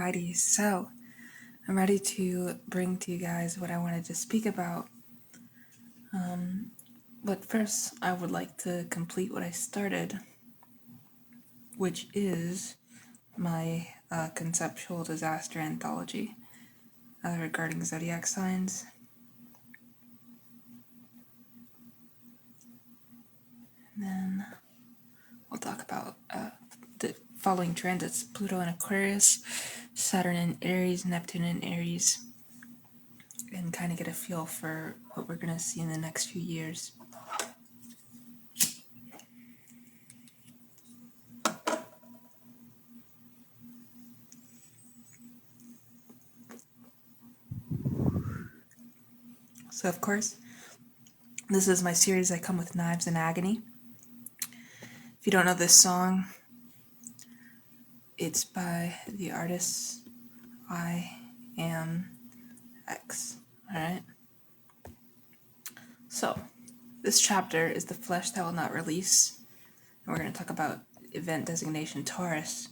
Alrighty, so I'm ready to bring to you guys what I wanted to speak about. But first, I would like to complete what I started, which is my conceptual disaster anthology regarding zodiac signs. And then we'll talk about the following transits: Pluto in Aquarius, Saturn in Aries, Neptune in Aries, and kind of get a feel for what we're going to see in the next few years. So, of course, this is my series, I Come With Knives and Agony. If you don't know this song, it's by the artist I Am X. Alright? So, this chapter is The Flesh That Will Not Release. And we're going to talk about event designation Taurus,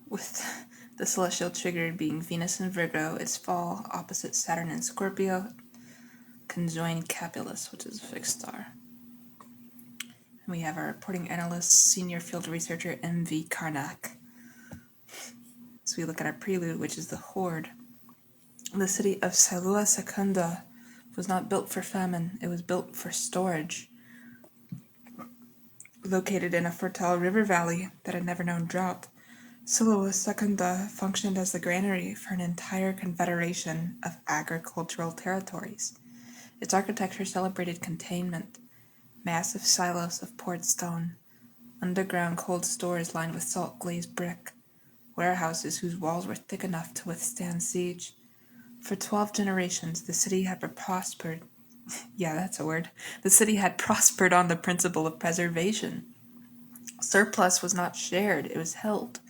with the celestial trigger being Venus in Virgo, its fall opposite Saturn in Scorpio, conjoined Capulus, which is a fixed star. And we have our reporting analyst, senior field researcher M.V. Karnak. So we look at our prelude, which is the Horde. The city of Salua Secunda was not built for famine, it was built for storage. Located in a fertile river valley that had never known drought, Salua Secunda functioned as the granary for an entire confederation of agricultural territories. Its architecture celebrated containment. Massive silos of poured stone, underground cold stores lined with salt-glazed brick, warehouses whose walls were thick enough to withstand siege. For 12 generations, the city had prospered. Yeah, that's a word. The city had prospered on the principle of preservation. Surplus was not shared, it was held.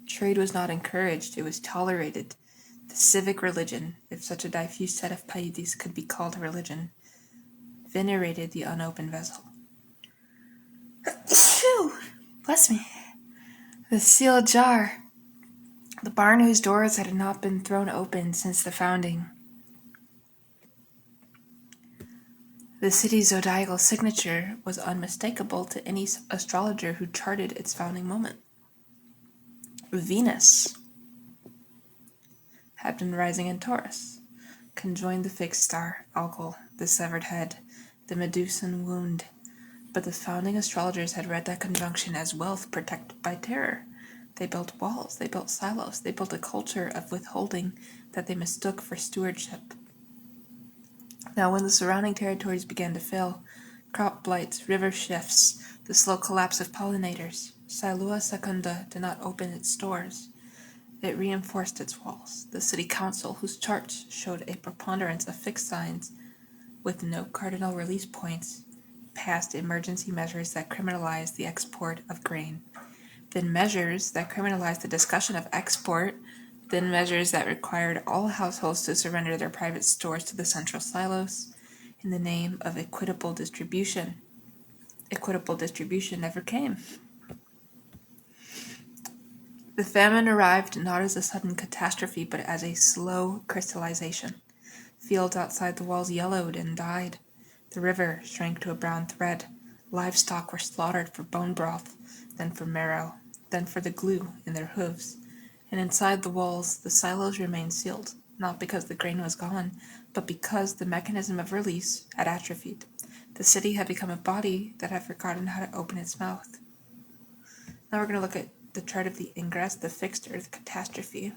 Trade was not encouraged, it was tolerated. The civic religion, if such a diffuse set of pieties could be called a religion, venerated the unopened vessel. Phew! Bless me. The sealed jar. The barn whose doors had not been thrown open since the founding. The city's zodiacal signature was unmistakable to any astrologer who charted its founding moment. Venus had been rising in Taurus, conjoined the fixed star, Algol, the severed head, the Medusan wound. But the founding astrologers had read that conjunction as wealth protected by terror. They built walls, they built silos, they built a culture of withholding that they mistook for stewardship. Now, when the surrounding territories began to fail, crop blights, river shifts, the slow collapse of pollinators, Salua Secunda did not open its stores. It reinforced its walls. The city council, whose charts showed a preponderance of fixed signs with no cardinal release points, passed emergency measures that criminalized the export of grain, then measures that criminalized the discussion of export, then measures that required all households to surrender their private stores to the central silos in the name of equitable distribution. Equitable distribution never came. The famine arrived not as a sudden catastrophe, but as a slow crystallization. Fields outside the walls yellowed and died. The river shrank to a brown thread. Livestock were slaughtered for bone broth, then for marrow, then for the glue in their hooves. And inside the walls, the silos remained sealed, not because the grain was gone, but because the mechanism of release had atrophied. The city had become a body that had forgotten how to open its mouth. Now we're going to look at the chart of the ingress, the fixed earth catastrophe.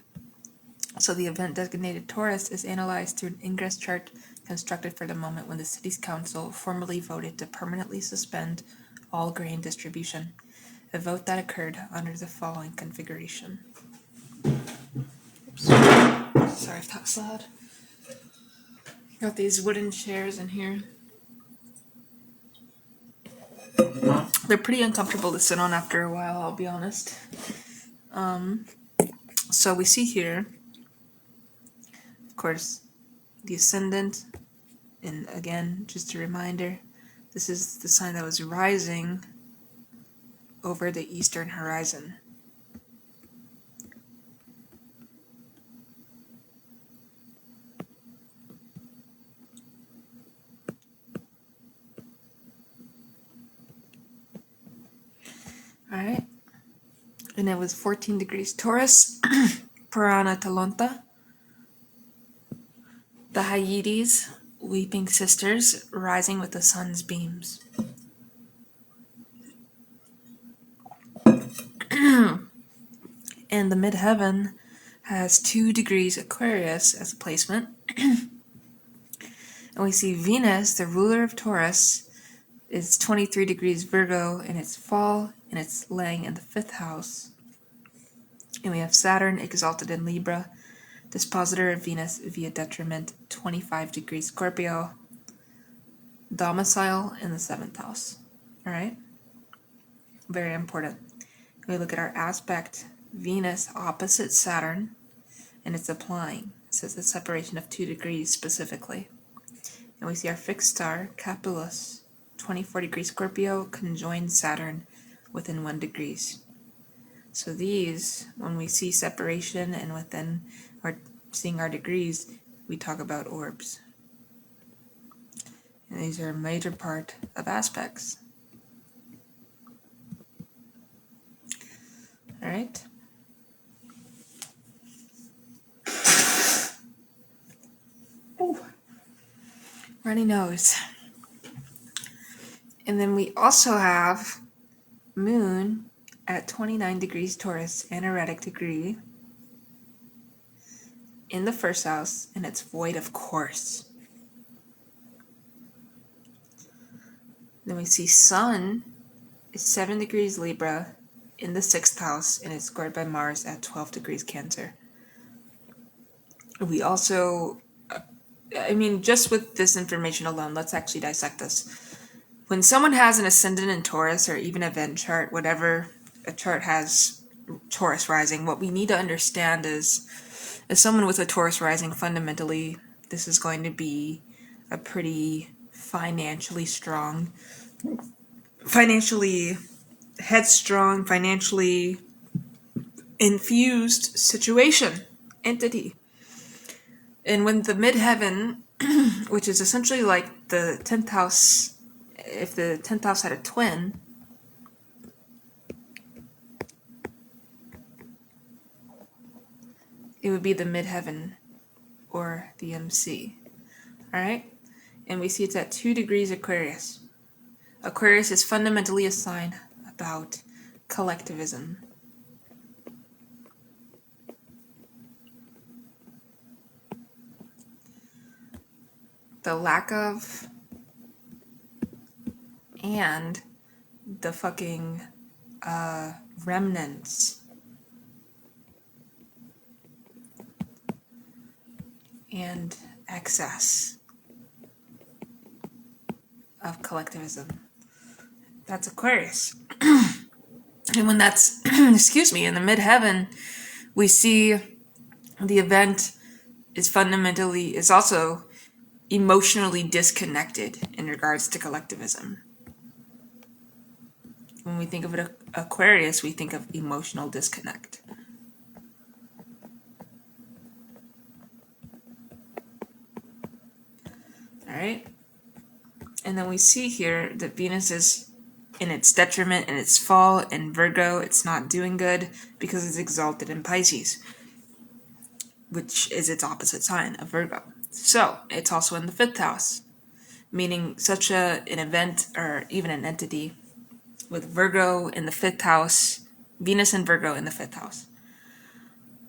So the event designated Taurus is analyzed through an ingress chart constructed for the moment when the city's council formally voted to permanently suspend all grain distribution, a vote that occurred under the following configuration. Oops. Sorry if that's loud. Got these wooden chairs in here. They're pretty uncomfortable to sit on after a while, I'll be honest. So we see here, of course, the ascendant, and again, just a reminder, this is the sign that was rising over the eastern horizon. Alright? And it was 14 degrees Taurus, Purana Talonta, the Hyades, weeping sisters, rising with the sun's beams. And the midheaven has 2 degrees Aquarius as a placement. And we see Venus, the ruler of Taurus, is 23 degrees Virgo in its fall, and it's laying in the 5th house. And we have Saturn exalted in Libra, dispositor of Venus via detriment, 25 degrees Scorpio, domicile in the 7th house. Alright? Very important. We look at our aspect, Venus opposite Saturn, and it's applying. It says the separation of 2 degrees specifically. And we see our fixed star, Capulus, 24 degrees Scorpio, conjoined Saturn within 1 degrees. So these, when we see separation and within our seeing our degrees, we talk about orbs. And these are a major part of aspects. Alright? Runny nose. And then we also have Moon at 29 degrees Taurus, anaretic degree, in the 1st house, and it's void of course. Then we see Sun is 7 degrees Libra in the 6th house, and it's squared by Mars at 12 degrees Cancer. We also, just with this information alone, let's actually dissect this. When someone has an ascendant in Taurus, or even a Venn chart, whatever a chart has Taurus rising, what we need to understand is, as someone with a Taurus rising, fundamentally, this is going to be a pretty financially strong, financially headstrong, financially infused situation, entity. And when the midheaven, which is essentially like the 10th house, if the 10th house had a twin, it would be the midheaven or the MC. Alright? And we see it's at 2 degrees Aquarius. Aquarius is fundamentally a sign about collectivism. The lack of and the fucking remnants and excess of collectivism. That's Aquarius. And when that's, excuse me, in the midheaven, we see the event is also emotionally disconnected in regards to collectivism. When we think of it, Aquarius, we think of emotional disconnect. Alright? And then we see here that Venus is in its detriment, in its fall, in Virgo. It's not doing good because it's exalted in Pisces, which is its opposite sign of Virgo. So, it's also in the 5th house, meaning such an event or even an entity with Virgo in the 5th house, Venus and Virgo in the 5th house.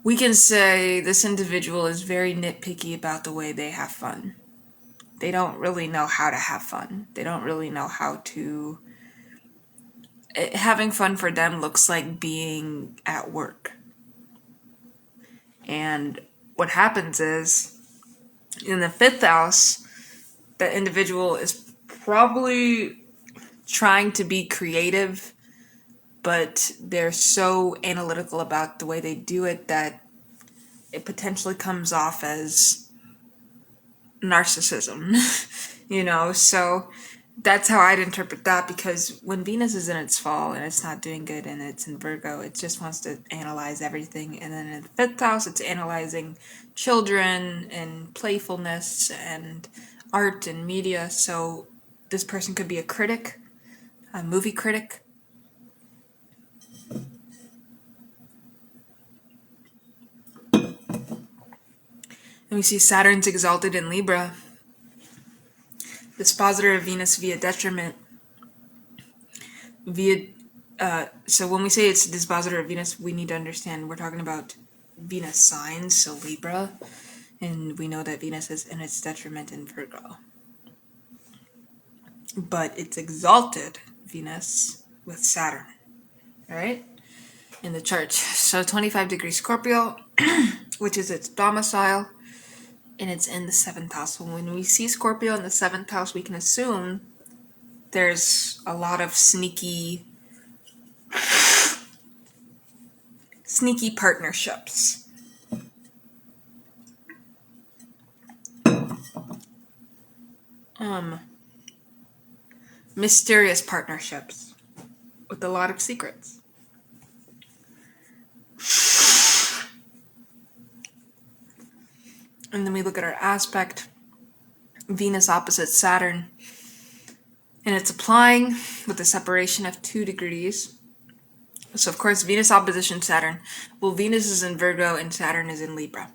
We can say this individual is very nitpicky about the way they have fun. They don't really know how to have fun. They don't really know how to... Having fun for them looks like being at work. And what happens is, in the 5th house, the individual is probably trying to be creative, but they're so analytical about the way they do it that it potentially comes off as narcissism, so that's how I'd interpret that, because when Venus is in its fall and it's not doing good and it's in Virgo, it just wants to analyze everything. And then in the 5th house, it's analyzing children and playfulness and art and media. So this person could be a critic, a movie critic, And we see Saturn's exalted in Libra, dispositor of Venus via detriment. So when we say it's dispositor of Venus, we need to understand we're talking about Venus signs, so Libra, and we know that Venus is in its detriment in Virgo. But it's exalted Venus with Saturn, right? In the chart. So 25 degrees Scorpio, which is its domicile, and it's in the 7th house. So when we see Scorpio in the 7th house, we can assume there's a lot of sneaky partnerships. Mysterious partnerships with a lot of secrets. And then we look at our aspect, Venus opposite Saturn, and it's applying with a separation of 2 degrees. So of course, Venus opposition Saturn. Well, Venus is in Virgo and Saturn is in Libra.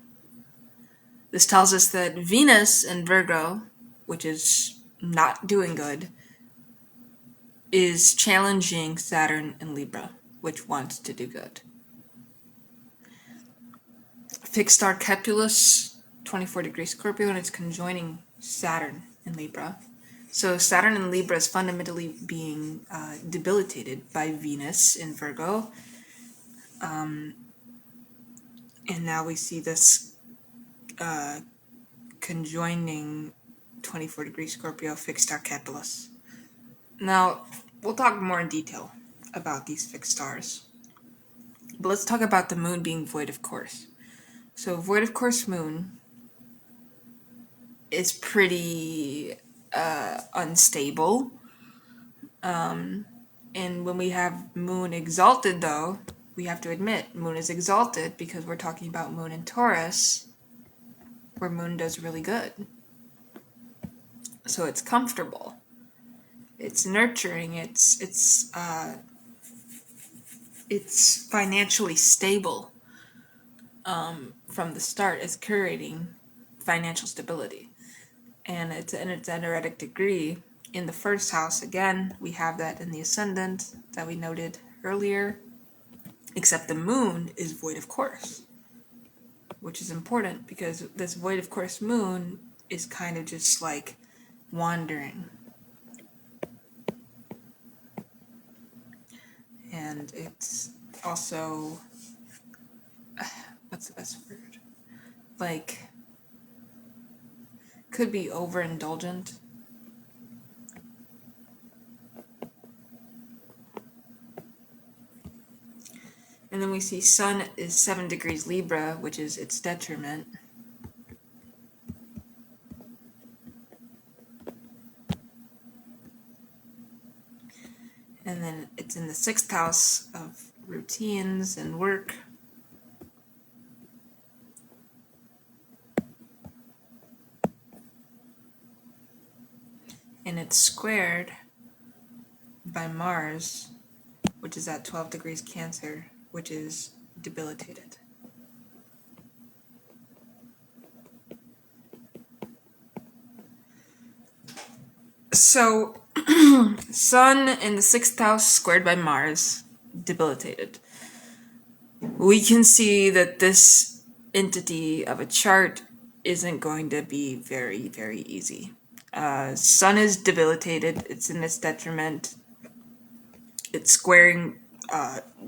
This tells us that Venus in Virgo, which is not doing good, is challenging Saturn in Libra, which wants to do good. Fixed star Kepulus, 24 degrees Scorpio, and it's conjoining Saturn in Libra. So Saturn in Libra is fundamentally being debilitated by Venus in Virgo. And now we see this conjoining 24 degrees Scorpio fixed star Kepulus. Now, we'll talk more in detail about these fixed stars. But let's talk about the moon being void of course. So void of course moon is pretty unstable. And when we have moon exalted, though, we have to admit moon is exalted because we're talking about moon in Taurus, where moon does really good. So it's comfortable. It's nurturing. It's financially stable. From the start, it's curating financial stability, and it's in its energetic degree in the 1st house. Again, we have that in the ascendant that we noted earlier, except the moon is void of course, which is important because this void of course moon is kind of just like wandering, and it's also what's the best word? Like, could be overindulgent. And then we see Sun is 7 degrees Libra, which is its detriment. And then it's in the 6th house of routines and work. And it's squared by Mars, which is at 12 degrees Cancer, which is debilitated. So, Sun in the 6th house squared by Mars, debilitated. We can see that this entity of a chart isn't going to be very, very easy. Sun is debilitated. It's in its detriment. It's squaring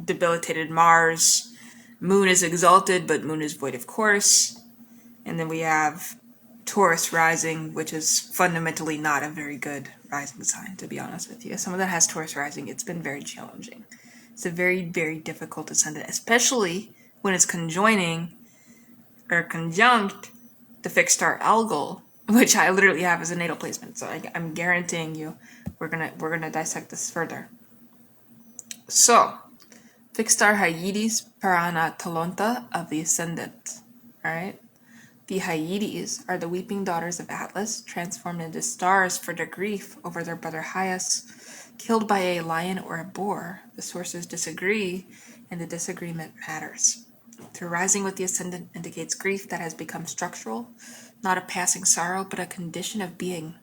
debilitated Mars. Moon is exalted, but Moon is void of course. And then we have Taurus rising, which is fundamentally not a very good rising sign, to be honest with you. As someone that has Taurus rising, it's been very challenging. It's a very, very difficult ascendant, especially when it's conjoining or conjunct the fixed star Algol, which I literally have as a natal placement. So I'm guaranteeing you, we're gonna dissect this further. So, fixed star Hyades Parana Talonta of the ascendant. Alright? The Hyades are the weeping daughters of Atlas, transformed into stars for their grief over their brother Hyas, killed by a lion or a boar. The sources disagree, and the disagreement matters. The rising with the ascendant indicates grief that has become structural, not a passing sorrow, but a condition of being.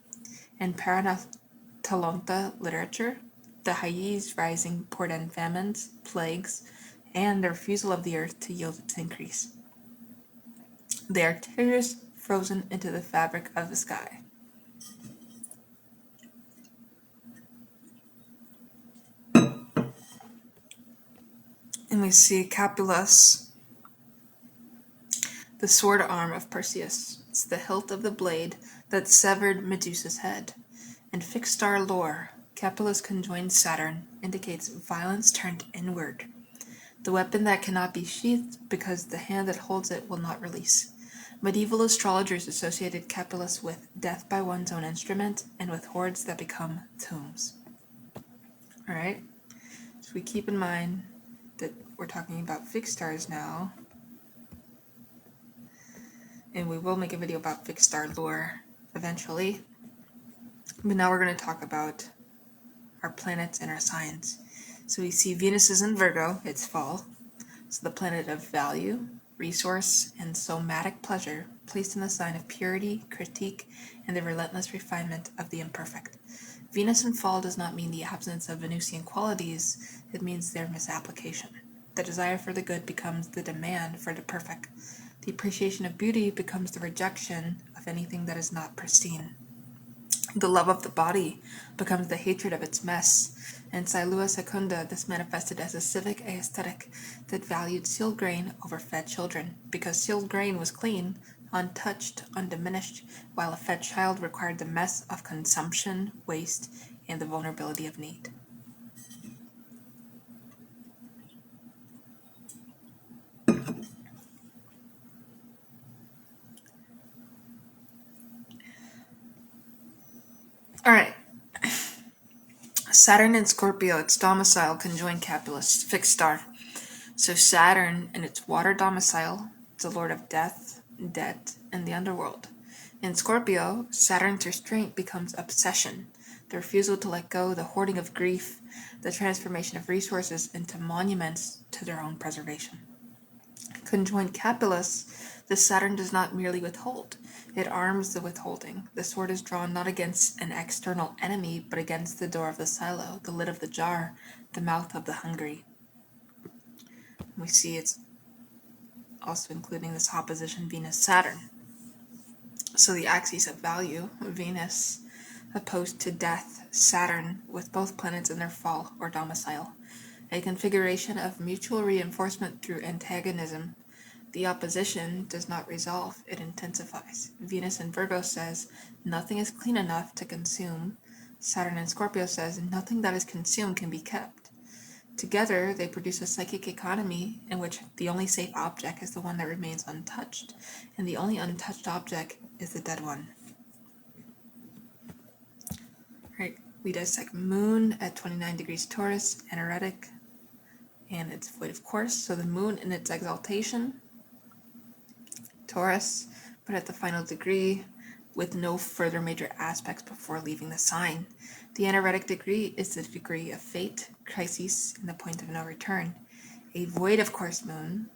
In Paranatalonta literature, the Hyades rising portend famines, plagues, and the refusal of the earth to yield its increase. They are tears frozen into the fabric of the sky. And we see Capulus, the sword arm of Perseus. It's the hilt of the blade that severed Medusa's head. In fixed star lore, Capulus conjoined Saturn indicates violence turned inward. The weapon that cannot be sheathed because the hand that holds it will not release. Medieval astrologers associated Capulus with death by one's own instrument and with hoards that become tombs. Alright, so we keep in mind that we're talking about fixed stars now, and we will make a video about fixed star lore eventually, but now we're going to talk about our planets and our signs. So we see Venus is in Virgo, it's fall, so the planet of value, resource, and somatic pleasure, placed in the sign of purity, critique, and the relentless refinement of the imperfect. Venus in fall does not mean the absence of Venusian qualities, it means their misapplication. The desire for the good becomes the demand for the perfect. The appreciation of beauty becomes the rejection of anything that is not pristine. The love of the body becomes the hatred of its mess. In Silua Secunda, this manifested as a civic aesthetic that valued sealed grain over fed children, because sealed grain was clean, untouched, undiminished, while a fed child required the mess of consumption, waste, and the vulnerability of need. Alright. Saturn in Scorpio, its domicile, conjoined Capulus, fixed star. So Saturn in its water domicile, the lord of death, debt, and the underworld. In Scorpio, Saturn's restraint becomes obsession, the refusal to let go, the hoarding of grief, the transformation of resources into monuments to their own preservation. Conjoined Capulus, the Saturn does not merely withhold, it arms the withholding. The sword is drawn not against an external enemy, but against the door of the silo, the lid of the jar, the mouth of the hungry. We see it's also including this opposition Venus-Saturn. So the axis of value, Venus, opposed to death, Saturn, with both planets in their fall or domicile. A configuration of mutual reinforcement through antagonism. The opposition does not resolve, it intensifies. Venus in Virgo says, nothing is clean enough to consume. Saturn in Scorpio says, nothing that is consumed can be kept. Together, they produce a psychic economy in which the only safe object is the one that remains untouched, and the only untouched object is the dead one. Right, we dissect Moon at 29 degrees Taurus, anaretic, and it's void of course. So the Moon in its exaltation, Taurus, but at the final degree, with no further major aspects before leaving the sign. The anaretic degree is the degree of fate, crises, and the point of no return. A void of course Moon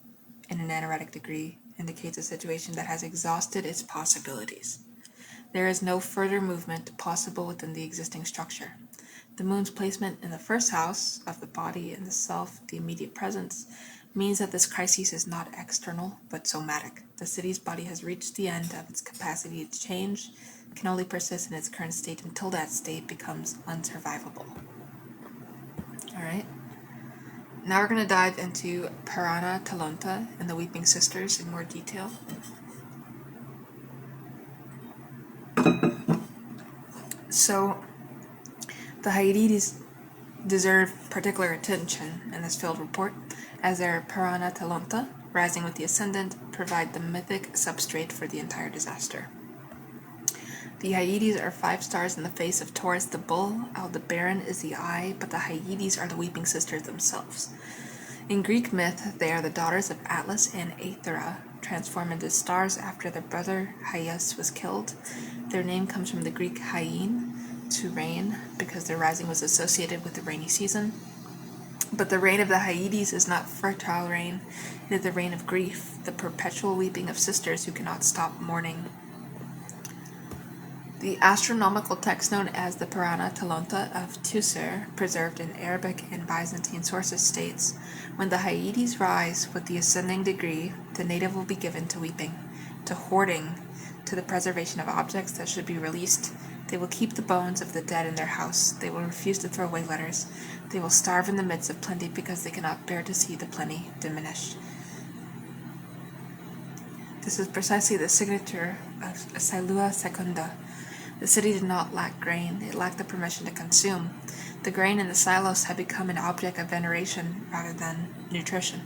in an anaretic degree indicates a situation that has exhausted its possibilities. There is no further movement possible within the existing structure. The Moon's placement in the first house of the body and the self, the immediate presence, means that this crisis is not external, but somatic. The city's body has reached the end of its capacity to change, can only persist in its current state until that state becomes unsurvivable. Alright. Now we're going to dive into Paranatalonta and the Weeping Sisters in more detail. So, the Hyades deserve particular attention in this field report, as their Paranatalonta, rising with the ascendant, provide the mythic substrate for the entire disaster. The Hyades are 5 stars in the face of Taurus the bull, Aldebaran is the eye, but the Hyades are the weeping sisters themselves. In Greek myth, they are the daughters of Atlas and Aethera, transformed into stars after their brother Hyas was killed. Their name comes from the Greek hyein, to rain, because their rising was associated with the rainy season. But the reign of the Hyades is not fertile rain. It is the reign of grief, the perpetual weeping of sisters who cannot stop mourning. The astronomical text known as the Purana Talonta of Tusser, preserved in Arabic and Byzantine sources, states, "When the Hyades rise with the ascending degree, the native will be given to weeping, to hoarding, to the preservation of objects that should be released. They will keep the bones of the dead in their house. They will refuse to throw away letters. They will starve in the midst of plenty because they cannot bear to see the plenty diminish." This is precisely the signature of Sailua Secunda. The city did not lack grain, it lacked the permission to consume. The grain in the silos had become an object of veneration rather than nutrition.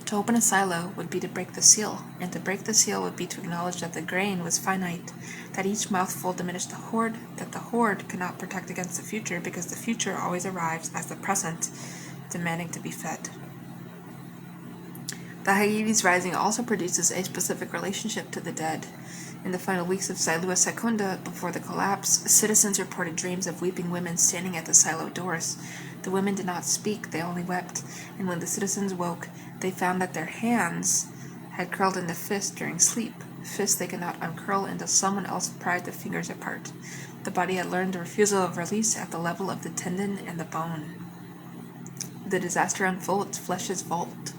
To open a silo would be to break the seal, and to break the seal would be to acknowledge that the grain was finite, that each mouthful diminished the hoard, that the hoard could not protect against the future because the future always arrives as the present, demanding to be fed. The Hyades rising also produces a specific relationship to the dead. In the final weeks of Sailua Secunda, before the collapse, citizens reported dreams of weeping women standing at the silo doors. The women did not speak, they only wept, and when the citizens woke, they found that their hands had curled into fists during sleep, fists they could not uncurl until someone else pried the fingers apart. The body had learned the refusal of release at the level of the tendon and the bone. The disaster unfolds, flesh is vault.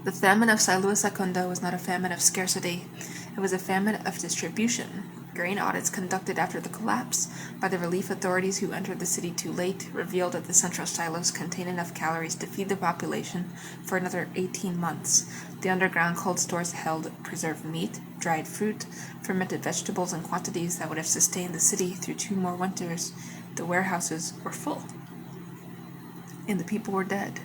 The famine of Sailua Secunda was not a famine of scarcity. It was a famine of distribution. Grain audits conducted after the collapse by the relief authorities who entered the city too late revealed that the central silos contained enough calories to feed the population for another 18 months. The underground cold stores held preserved meat, dried fruit, fermented vegetables in quantities that would have sustained the city through 2 more winters. The warehouses were full, and the people were dead.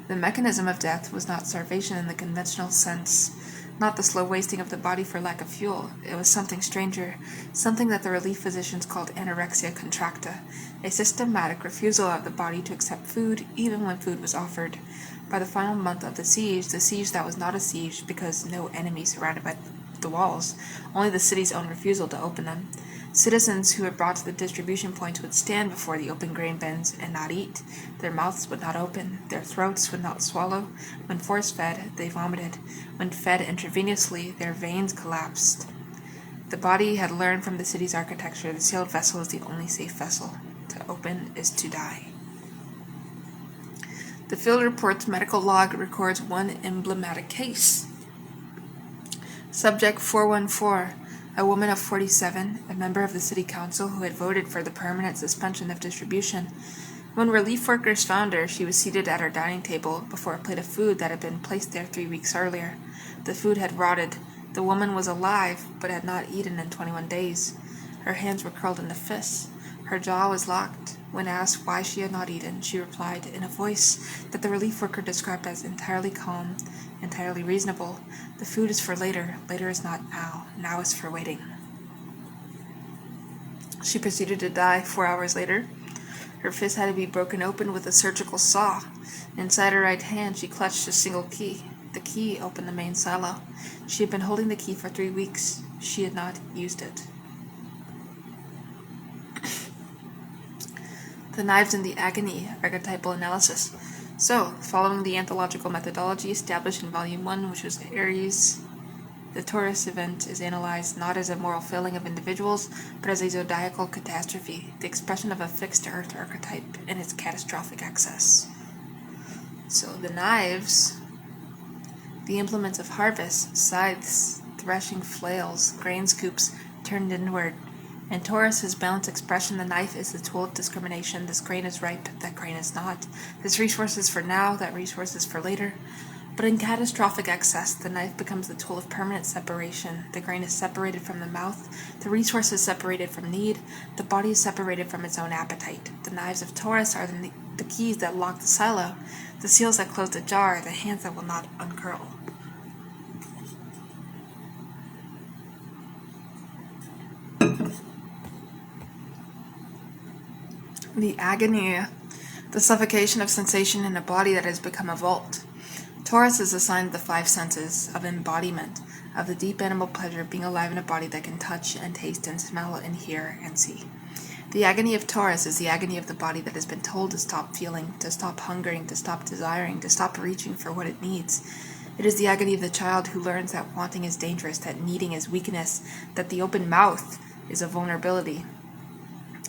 The mechanism of death was not starvation in the conventional sense, not the slow wasting of the body for lack of fuel. It was something stranger, something that the relief physicians called anorexia contracta, a systematic refusal of the body to accept food even when food was offered. By the final month of the siege that was not a siege because no enemy surrounded by the walls, only the city's own refusal to open them. Citizens who were brought to the distribution points would stand before the open grain bins and not eat. Their mouths would not open. Their throats would not swallow. When force-fed, they vomited. When fed intravenously, their veins collapsed. The body had learned from the city's architecture the sealed vessel is the only safe vessel. To open is to die. The field report's medical log records one emblematic case. Subject 414. A woman of 47, a member of the city council who had voted for the permanent suspension of distribution. When relief workers found her, she was seated at her dining table before a plate of food that had been placed there 3 weeks earlier. The food had rotted. The woman was alive, but had not eaten in 21 days. Her hands were curled into fists. Her jaw was locked. When asked why she had not eaten, she replied in a voice that the relief worker described as entirely calm, entirely reasonable. "The food is for later. Later is not now. Now is for waiting." She proceeded to die 4 hours later. Her fist had to be broken open with a surgical saw. Inside her right hand, she clutched a single key. The key opened the main silo. She had been holding the key for 3 weeks. She had not used it. The knives in the agony, archetypal analysis. So, following the anthological methodology established in Volume 1, which was Aries, the Taurus event is analyzed not as a moral failing of individuals, but as a zodiacal catastrophe, the expression of a fixed earth archetype in its catastrophic excess. So the knives, the implements of harvest, scythes, threshing flails, grain scoops, turned inward. In Taurus's balanced expression, the knife is the tool of discrimination. This grain is ripe, that grain is not. This resource is for now, that resource is for later. But in catastrophic excess, the knife becomes the tool of permanent separation. The grain is separated from the mouth, the resource is separated from need, the body is separated from its own appetite. The knives of Taurus are the keys that lock the silo, the seals that close the jar, the hands that will not uncurl. The agony, the suffocation of sensation in a body that has become a vault. Taurus is assigned the 5 senses of embodiment, of the deep animal pleasure of being alive in a body that can touch and taste and smell and hear and see. The agony of Taurus is the agony of the body that has been told to stop feeling, to stop hungering, to stop desiring, to stop reaching for what it needs. It is the agony of the child who learns that wanting is dangerous, that needing is weakness, that the open mouth is a vulnerability.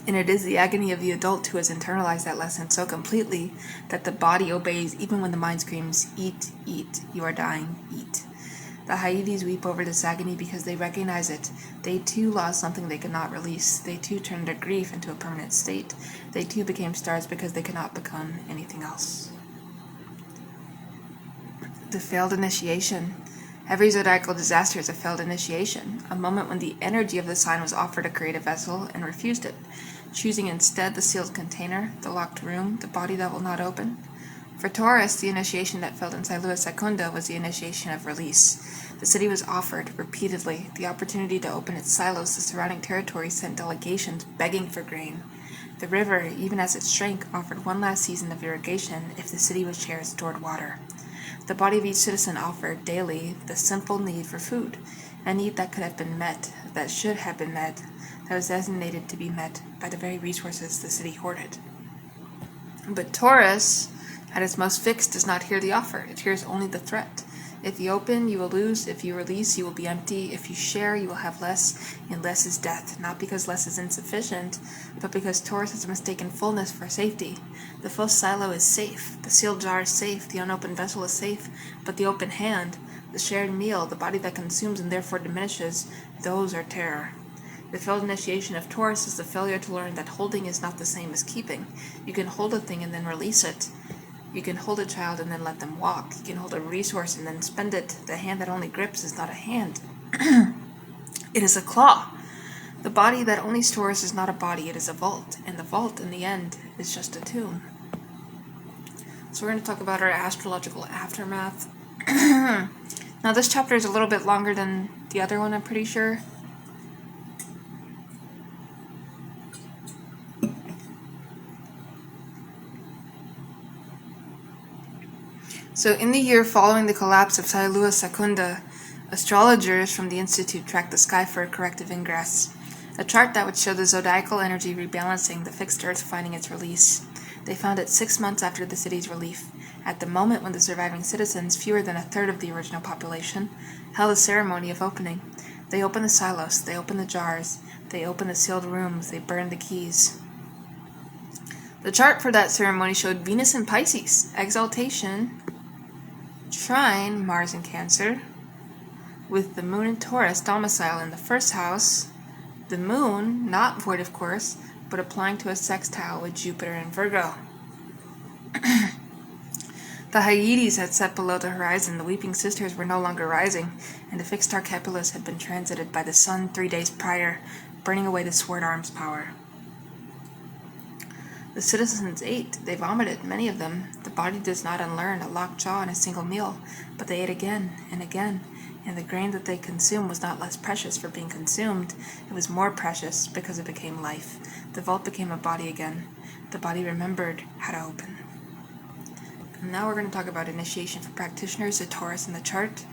And it is the agony of the adult who has internalized that lesson so completely that the body obeys even when the mind screams, "Eat, eat, you are dying, eat." The Hyades weep over this agony because they recognize it. They too lost something they could not release. They too turned their grief into a permanent state. They too became stars because they could not become anything else. The failed initiation. Every zodiacal disaster is a failed initiation, a moment when the energy of the sign was offered to create a vessel and refused it, choosing instead the sealed container, the locked room, the body that will not open. For Taurus, the initiation that failed in Silua Secunda was the initiation of release. The city was offered, repeatedly, the opportunity to open its silos. The surrounding territories sent delegations begging for grain. The river, even as it shrank, offered one last season of irrigation if the city would share its stored water. The body of each citizen offered, daily, the simple need for food, a need that could have been met, that should have been met, that was designated to be met by the very resources the city hoarded. But Taurus, at its most fixed, does not hear the offer. It hears only the threat. If you open, you will lose. If you release, you will be empty. If you share, you will have less, and less is death. Not because less is insufficient, but because Taurus has mistaken fullness for safety. The full silo is safe. The sealed jar is safe. The unopened vessel is safe. But the open hand, the shared meal, the body that consumes and therefore diminishes, those are terror. The failed initiation of Taurus is the failure to learn that holding is not the same as keeping. You can hold a thing and then release it. You can hold a child and then let them walk. You can hold a resource and then spend it. The hand that only grips is not a hand. It is a claw. The body that only stores is not a body, it is a vault. And the vault, in the end, is just a tomb. So we're going to talk about our astrological aftermath. Now this chapter is a little bit longer than the other one, I'm pretty sure. So in the year following the collapse of Silua Secunda, astrologers from the Institute tracked the sky for a corrective ingress, a chart that would show the zodiacal energy rebalancing, the fixed earth finding its release. They found it 6 months after the city's relief, at the moment when the surviving citizens, fewer than a third of the original population, held a ceremony of opening. They opened the silos, they opened the jars, they opened the sealed rooms, they burned the keys. The chart for that ceremony showed Venus in Pisces, exaltation, trine Mars in Cancer, with the moon in Taurus domicile in the first house, the moon, not void of course, but applying to a sextile with Jupiter in Virgo. The Hyades had set below the horizon, the weeping sisters were no longer rising, and the fixed star Kepulus had been transited by the sun 3 days prior, burning away the sword arm's power. The citizens ate, they vomited, many of them. The body does not unlearn a locked jaw in a single meal, but they ate again, and the grain that they consumed was not less precious for being consumed, it was more precious because it became life. The vault became a body again. The body remembered how to open. And now we're going to talk about initiation for practitioners, the Taurus, and the chart.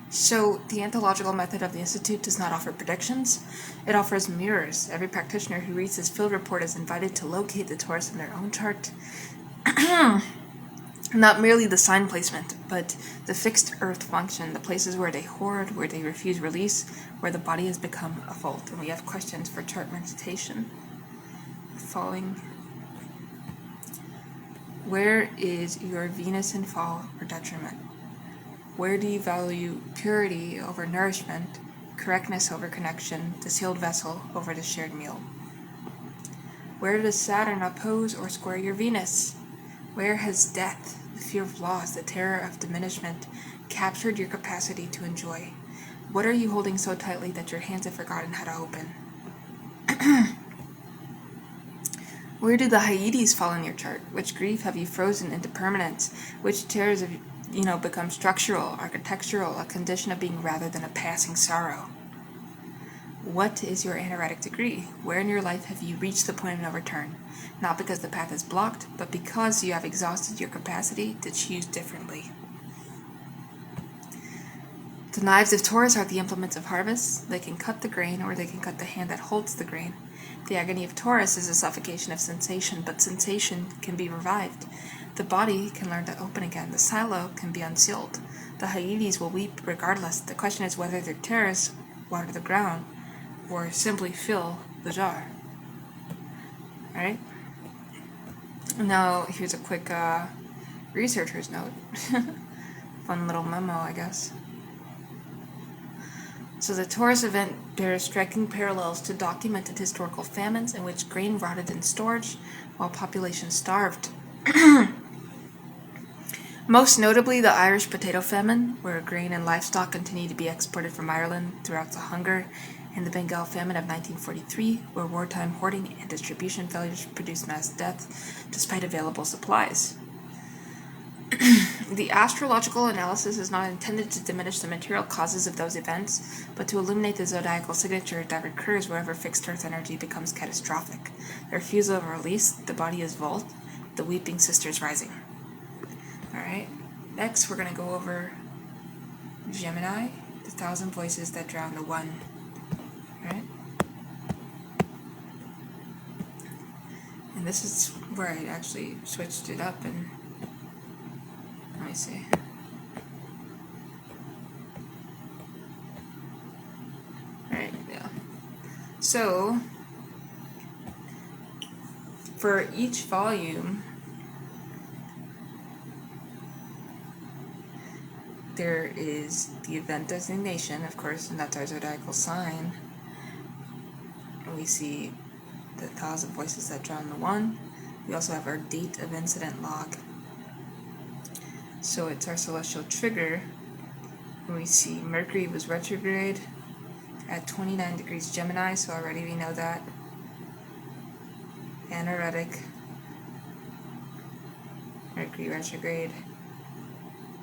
So, the anthological method of the Institute does not offer predictions. It offers mirrors. Every practitioner who reads this field report is invited to locate the Taurus in their own chart. Not merely the sign placement, but the fixed earth function, the places where they hoard, where they refuse release, where the body has become a vault. And we have questions for chart meditation. Following. Where is your Venus in fall or detriment? Where do you value purity over nourishment, correctness over connection, the sealed vessel over the shared meal? Where does Saturn oppose or square your Venus? Where has death, the fear of loss, the terror of diminishment, captured your capacity to enjoy? What are you holding so tightly that your hands have forgotten how to open? Where do the Hyades fall in your chart? Which grief have you frozen into permanence? Which terrors have become structural, architectural, a condition of being rather than a passing sorrow? What is your anaretic degree? Where in your life have you reached the point of no return? Not because the path is blocked, but because you have exhausted your capacity to choose differently. The knives of Taurus are the implements of harvest. They can cut the grain or they can cut the hand that holds the grain. The agony of Taurus is a suffocation of sensation, but sensation can be revived. The body can learn to open again. The silo can be unsealed. The Hyades will weep regardless. The question is whether their tears water the ground or simply fill the jar. Alright? Now, here's a quick researcher's note. Fun little memo, I guess. So the Taurus event bears striking parallels to documented historical famines in which grain rotted in storage while population starved. Most notably the Irish potato famine, where grain and livestock continued to be exported from Ireland throughout the hunger, and the Bengal famine of 1943, where wartime hoarding and distribution failures produced mass death despite available supplies. The astrological analysis is not intended to diminish the material causes of those events, but to illuminate the zodiacal signature that recurs wherever fixed earth energy becomes catastrophic. The refusal of release, the body is vault, the weeping sisters rising. Alright, next we're going to go over Gemini, the 1,000 voices that drown the one. Alright? And this is where I actually switched it up and let me see. Alright, yeah. So, for each volume, there is the event designation, of course, and that's our zodiacal sign. And we see the 1,000 voices that drown the one. We also have our date of incident log. So it's our celestial trigger. And we see Mercury was retrograde at 29 degrees Gemini, so already we know that. Anoretic. Mercury retrograde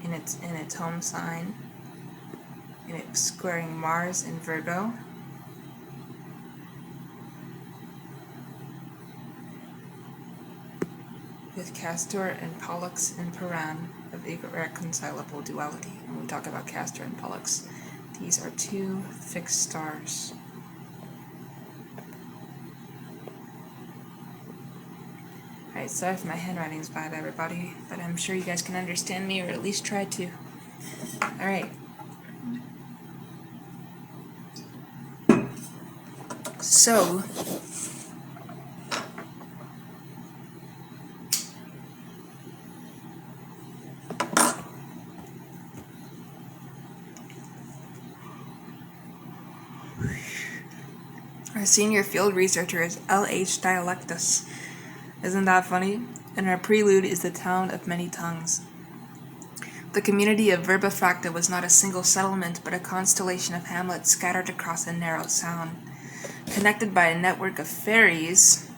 in its home sign, and it's squaring Mars in Virgo. With Castor and Pollux in Paran of irreconcilable duality. When we talk about Castor and Pollux, these are two fixed stars. Alright, sorry if my handwriting's bad, everybody, but I'm sure you guys can understand me, or at least try to. Alright. So, our senior field researcher is L.H. Dialectus. Isn't that funny? And our prelude is the town of many tongues. The community of Verba Fracta was not a single settlement, but a constellation of hamlets scattered across a narrow sound, connected by a network of ferries,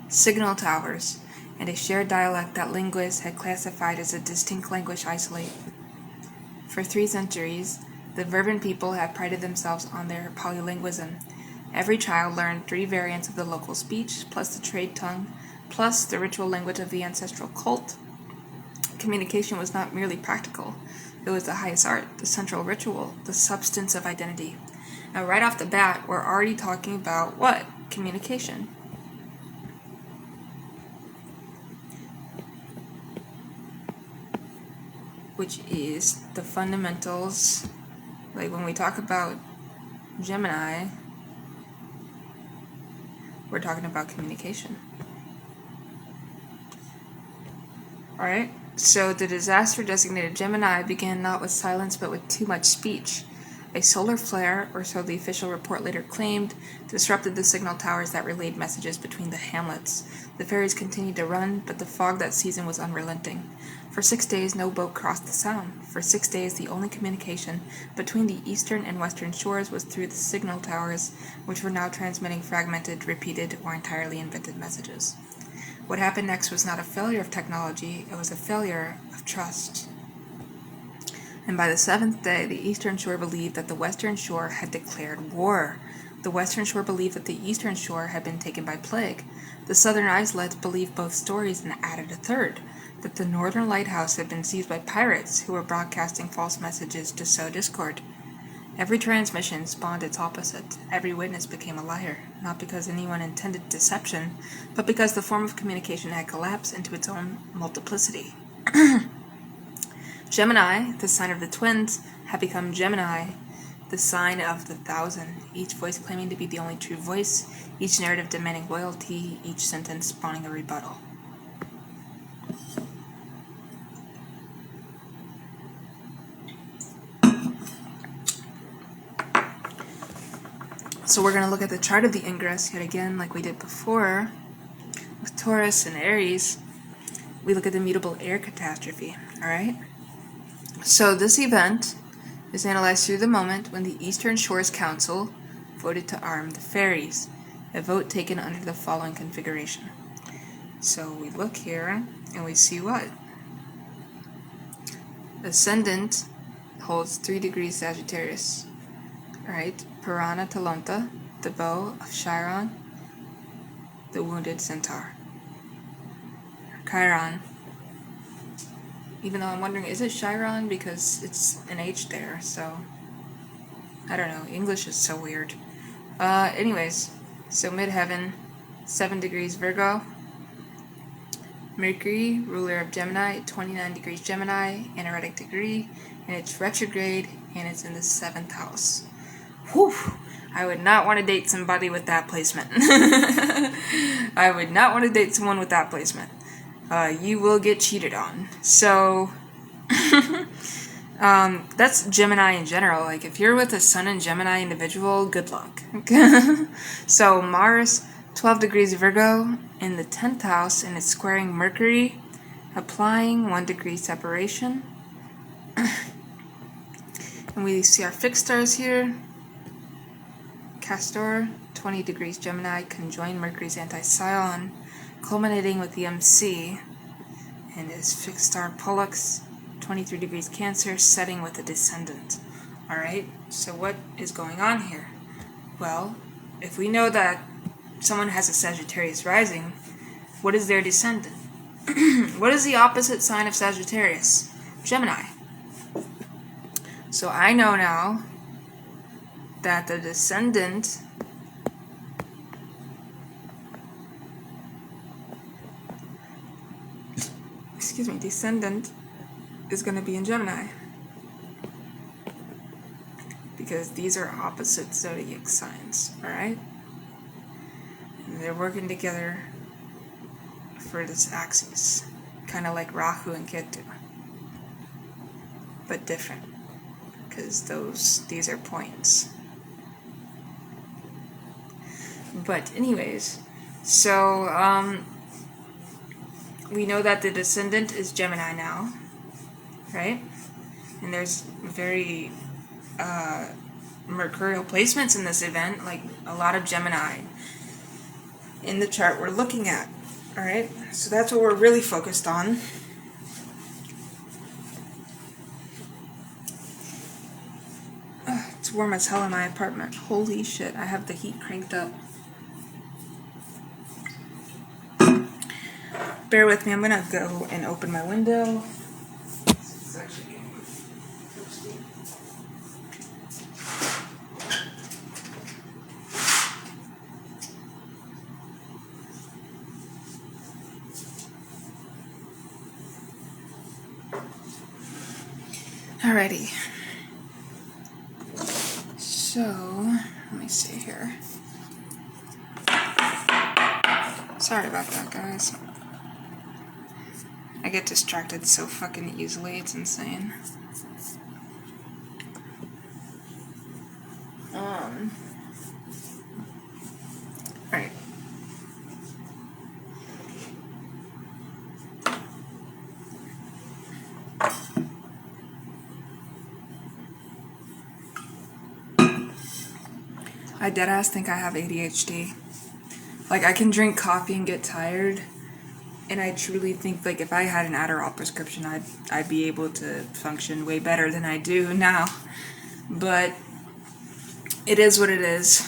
signal towers, and a shared dialect that linguists had classified as a distinct language isolate. For 3 centuries, the Verban people have prided themselves on their polylinguism. Every child learned 3 variants of the local speech, plus the trade tongue, plus the ritual language of the ancestral cult. Communication was not merely practical. It was the highest art, the central ritual, the substance of identity. Now, right off the bat, we're already talking about what? Communication. Which is the fundamentals. Like when we talk about Gemini, we're talking about communication. Alright, so the disaster designated Gemini began not with silence but with too much speech. A solar flare, or so the official report later claimed, disrupted the signal towers that relayed messages between the hamlets. The ferries continued to run, but the fog that season was unrelenting. For 6 days, no boat crossed the Sound. For 6 days, the only communication between the eastern and western shores was through the signal towers, which were now transmitting fragmented, repeated, or entirely invented messages. What happened next was not a failure of technology, it was a failure of trust. And by the 7th day, the eastern shore believed that the western shore had declared war. The western shore believed that the eastern shore had been taken by plague. The southern islets believed both stories and added a third, that the northern lighthouse had been seized by pirates who were broadcasting false messages to sow discord. Every transmission spawned its opposite. Every witness became a liar, not because anyone intended deception, but because the form of communication had collapsed into its own multiplicity. Gemini, the sign of the twins, had become Gemini, the sign of the thousand, each voice claiming to be the only true voice, each narrative demanding loyalty, each sentence spawning a rebuttal. So we're going to look at the chart of the ingress yet again, like we did before with Taurus and Aries. We look at the mutable air catastrophe, alright? So this event is analyzed through the moment when the Eastern Shores Council voted to arm the fairies, a vote taken under the following configuration. So we look here and we see what? Ascendant holds 3 degrees Sagittarius. Alright, Purana Talonta, the bow of Chiron, the wounded centaur. Chiron. Even though I'm wondering, is it Chiron? Because it's an H there, so I don't know. English is so weird. Anyways, so midheaven, 7 degrees Virgo. Mercury, ruler of Gemini, 29 degrees Gemini, anaretic degree, and it's retrograde, and it's in the 7th house. Whew! I would not want to date somebody with that placement. I would not want to date someone with that placement. You will get cheated on. So, that's Gemini in general. Like, if you're with a Sun and Gemini individual, good luck. So, Mars, 12 degrees Virgo, in the 10th house, and it's squaring Mercury, applying 1 degree separation. And we see our fixed stars here. Castor, 20 degrees Gemini, conjoined Mercury's anti-Scion, culminating with the MC, and his fixed star Pollux, 23 degrees Cancer, setting with a descendant. Alright, so what is going on here? Well, if we know that someone has a Sagittarius rising, what is their descendant? What is the opposite sign of Sagittarius? Gemini. So I know now that the descendant is going to be in Gemini, because these are opposite zodiac signs, alright? And they're working together for this axis, kind of like Rahu and Ketu, but different, because these are points. But anyways, so we know that the descendant is Gemini now, right? And there's very mercurial placements in this event, like a lot of Gemini in the chart we're looking at, alright? So that's what we're really focused on. It's warm as hell in my apartment. Holy shit, I have the heat cranked up. Bear with me, I'm gonna go and open my window. It's actually getting toasty. Alrighty. So, let me see here. Sorry about that, guys. I get distracted so fucking easily, it's insane. Right. I deadass think I have ADHD. Like, I can drink coffee and get tired. And I truly think, like, if I had an Adderall prescription, I'd be able to function way better than I do now. But it is what it is.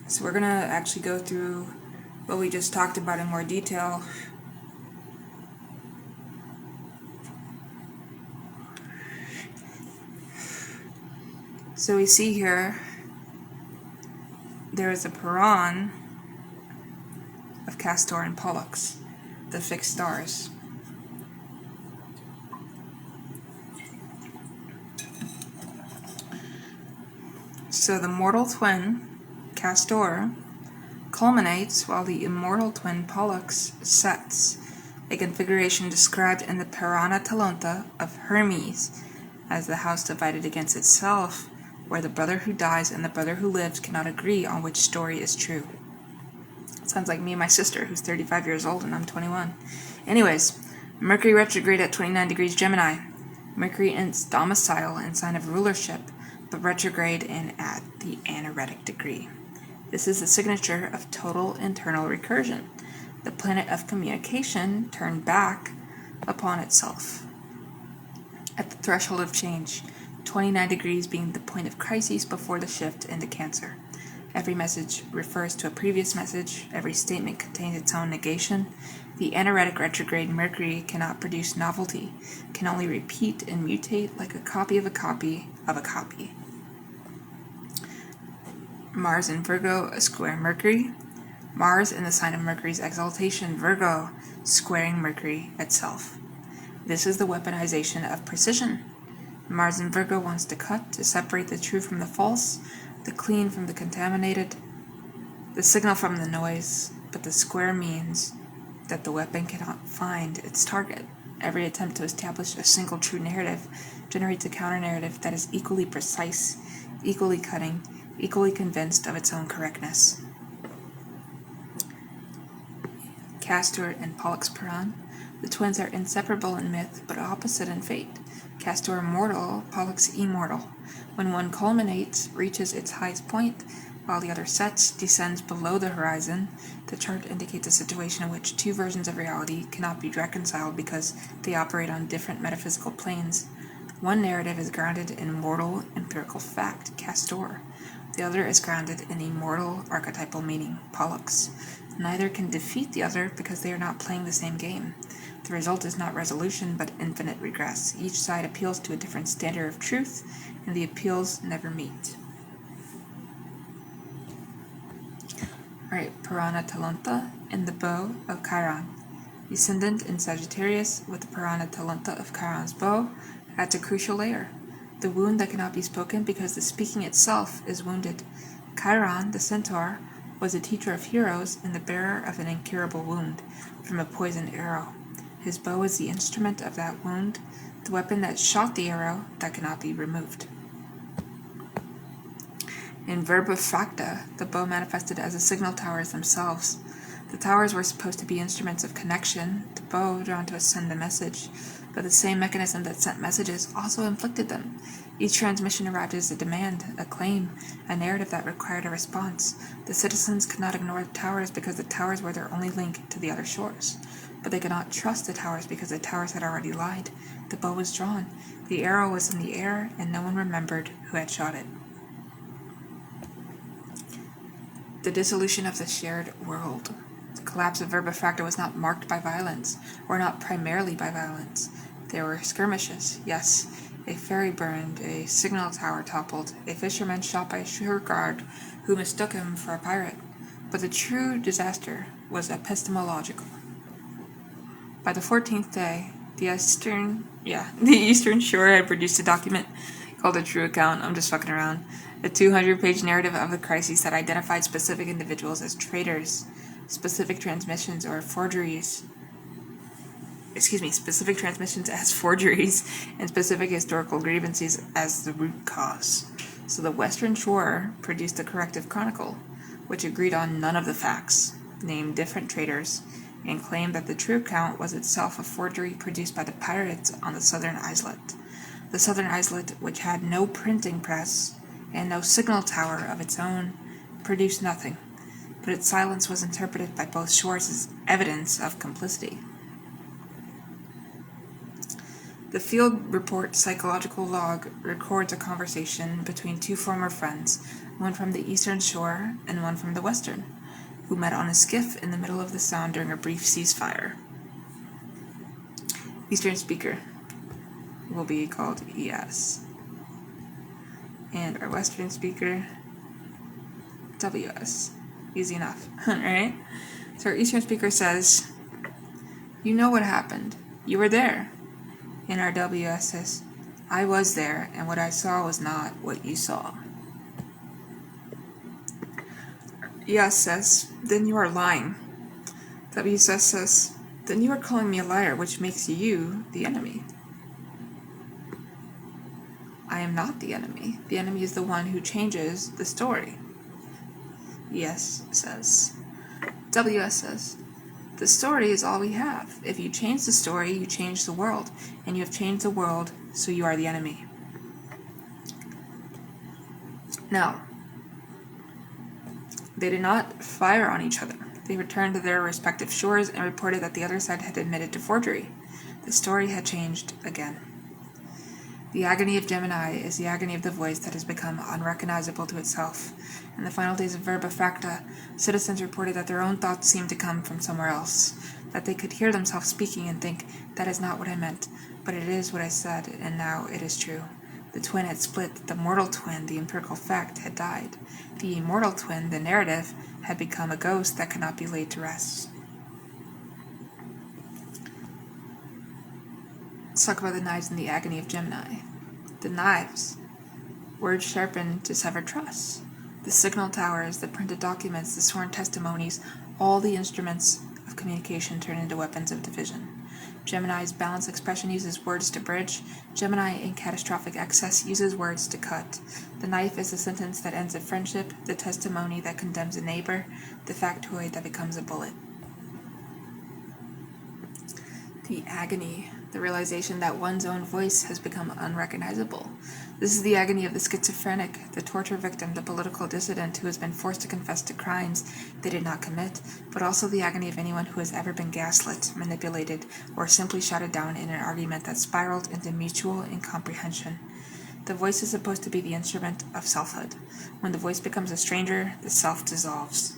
So we're gonna actually go through what we just talked about in more detail. So we see here there is a Paran of Castor and Pollux, the fixed stars. So the mortal twin, Castor, culminates while the immortal twin Pollux sets, a configuration described in the Purana Talonta of Hermes as the house divided against itself, where the brother who dies and the brother who lives cannot agree on which story is true. Sounds like me and my sister, who's 35 years old and I'm 21. Anyways, Mercury retrograde at 29 degrees Gemini. Mercury in its domicile and sign of rulership, but retrograde in at the anaretic degree. This is the signature of total internal recursion, the planet of communication turned back upon itself. At the threshold of change, 29 degrees being the point of crises before the shift into Cancer. Every message refers to a previous message. Every statement contains its own negation. The anaretic retrograde Mercury cannot produce novelty, can only repeat and mutate like a copy of a copy of a copy. Mars in Virgo, square Mercury. Mars in the sign of Mercury's exaltation, Virgo, squaring Mercury itself. This is the weaponization of precision. Mars in Virgo wants to cut, to separate the true from the false, the clean from the contaminated, the signal from the noise, but the square means that the weapon cannot find its target. Every attempt to establish a single true narrative generates a counter-narrative that is equally precise, equally cutting, equally convinced of its own correctness. Castor and Pollux Paran. The twins are inseparable in myth, but opposite in fate. Castor mortal, Pollux immortal. When one culminates, reaches its highest point, while the other sets, descends below the horizon, the chart indicates a situation in which two versions of reality cannot be reconciled because they operate on different metaphysical planes. One narrative is grounded in mortal empirical fact, Castor. The other is grounded in immortal archetypal meaning, Pollux. Neither can defeat the other because they are not playing the same game. The result is not resolution, but infinite regress. Each side appeals to a different standard of truth, and the appeals never meet. Alright, Purana Talonta in the bow of Chiron. Descendant in Sagittarius with the Purana Talonta of Chiron's bow adds a crucial layer. The wound that cannot be spoken because the speaking itself is wounded. Chiron, the centaur, was a teacher of heroes and the bearer of an incurable wound from a poisoned arrow. His bow is the instrument of that wound, the weapon that shot the arrow that cannot be removed. In Verba Facta, the bow manifested as the signal towers themselves. The towers were supposed to be instruments of connection, the bow drawn to send a message, but the same mechanism that sent messages also inflicted them. Each transmission arrived as a demand, a claim, a narrative that required a response. The citizens could not ignore the towers because the towers were their only link to the other shores. But they could not trust the towers because the towers had already lied. The bow was drawn, the arrow was in the air, and no one remembered who had shot it. The dissolution of the shared world. The collapse of Verba Facta was not marked by violence, or not primarily by violence. There were skirmishes, yes. A ferry burned, a signal tower toppled, a fisherman shot by a shore guard who mistook him for a pirate. But the true disaster was epistemological. By the 14th day, the Eastern Shore had produced a document called a true account. I'm just fucking around. A 200-page narrative of the crises that identified specific individuals as traitors, specific transmissions as forgeries, and specific historical grievances as the root cause. So the Western Shore produced a corrective chronicle, which agreed on none of the facts, named different traitors, and claimed that the true account was itself a forgery produced by the pirates on the southern islet. The southern islet, which had no printing press and no signal tower of its own, produced nothing, but its silence was interpreted by both shores as evidence of complicity. The field report psychological log records a conversation between two former friends, one from the eastern shore and one from the western. who met on a skiff in the middle of the Sound during a brief ceasefire. Eastern speaker will be called ES. And our Western speaker, WS. Easy enough, right? So our Eastern speaker says, you know what happened. You were there. And our WS says, I was there, and what I saw was not what you saw. ES says, then you are lying. WS says, then you are calling me a liar, which makes you the enemy. I am not the enemy. The enemy is the one who changes the story. ES says. WS says, the story is all we have. If you change the story, you change the world. And you have changed the world, so you are the enemy. Now, they did not fire on each other. They returned to their respective shores and reported that the other side had admitted to forgery. The story had changed again. The agony of Gemini is the agony of the voice that has become unrecognizable to itself. In the final days of Verba Fracta, citizens reported that their own thoughts seemed to come from somewhere else, that they could hear themselves speaking and think, that is not what I meant, but it is what I said, and now it is true. The twin had split, the mortal twin, the empirical fact, had died. The immortal twin, the narrative, had become a ghost that could not be laid to rest. Let's talk about the knives and the agony of Gemini. The knives, words sharpened to sever trust. The signal towers, the printed documents, the sworn testimonies, all the instruments of communication turn into weapons of division. Gemini's balanced expression uses words to bridge. Gemini, in catastrophic excess, uses words to cut. The knife is the sentence that ends a friendship, the testimony that condemns a neighbor, the factoid that becomes a bullet. The agony, the realization that one's own voice has become unrecognizable. This is the agony of the schizophrenic, the torture victim, the political dissident who has been forced to confess to crimes they did not commit, but also the agony of anyone who has ever been gaslit, manipulated, or simply shouted down in an argument that spiraled into mutual incomprehension. The voice is supposed to be the instrument of selfhood. When the voice becomes a stranger, the self dissolves.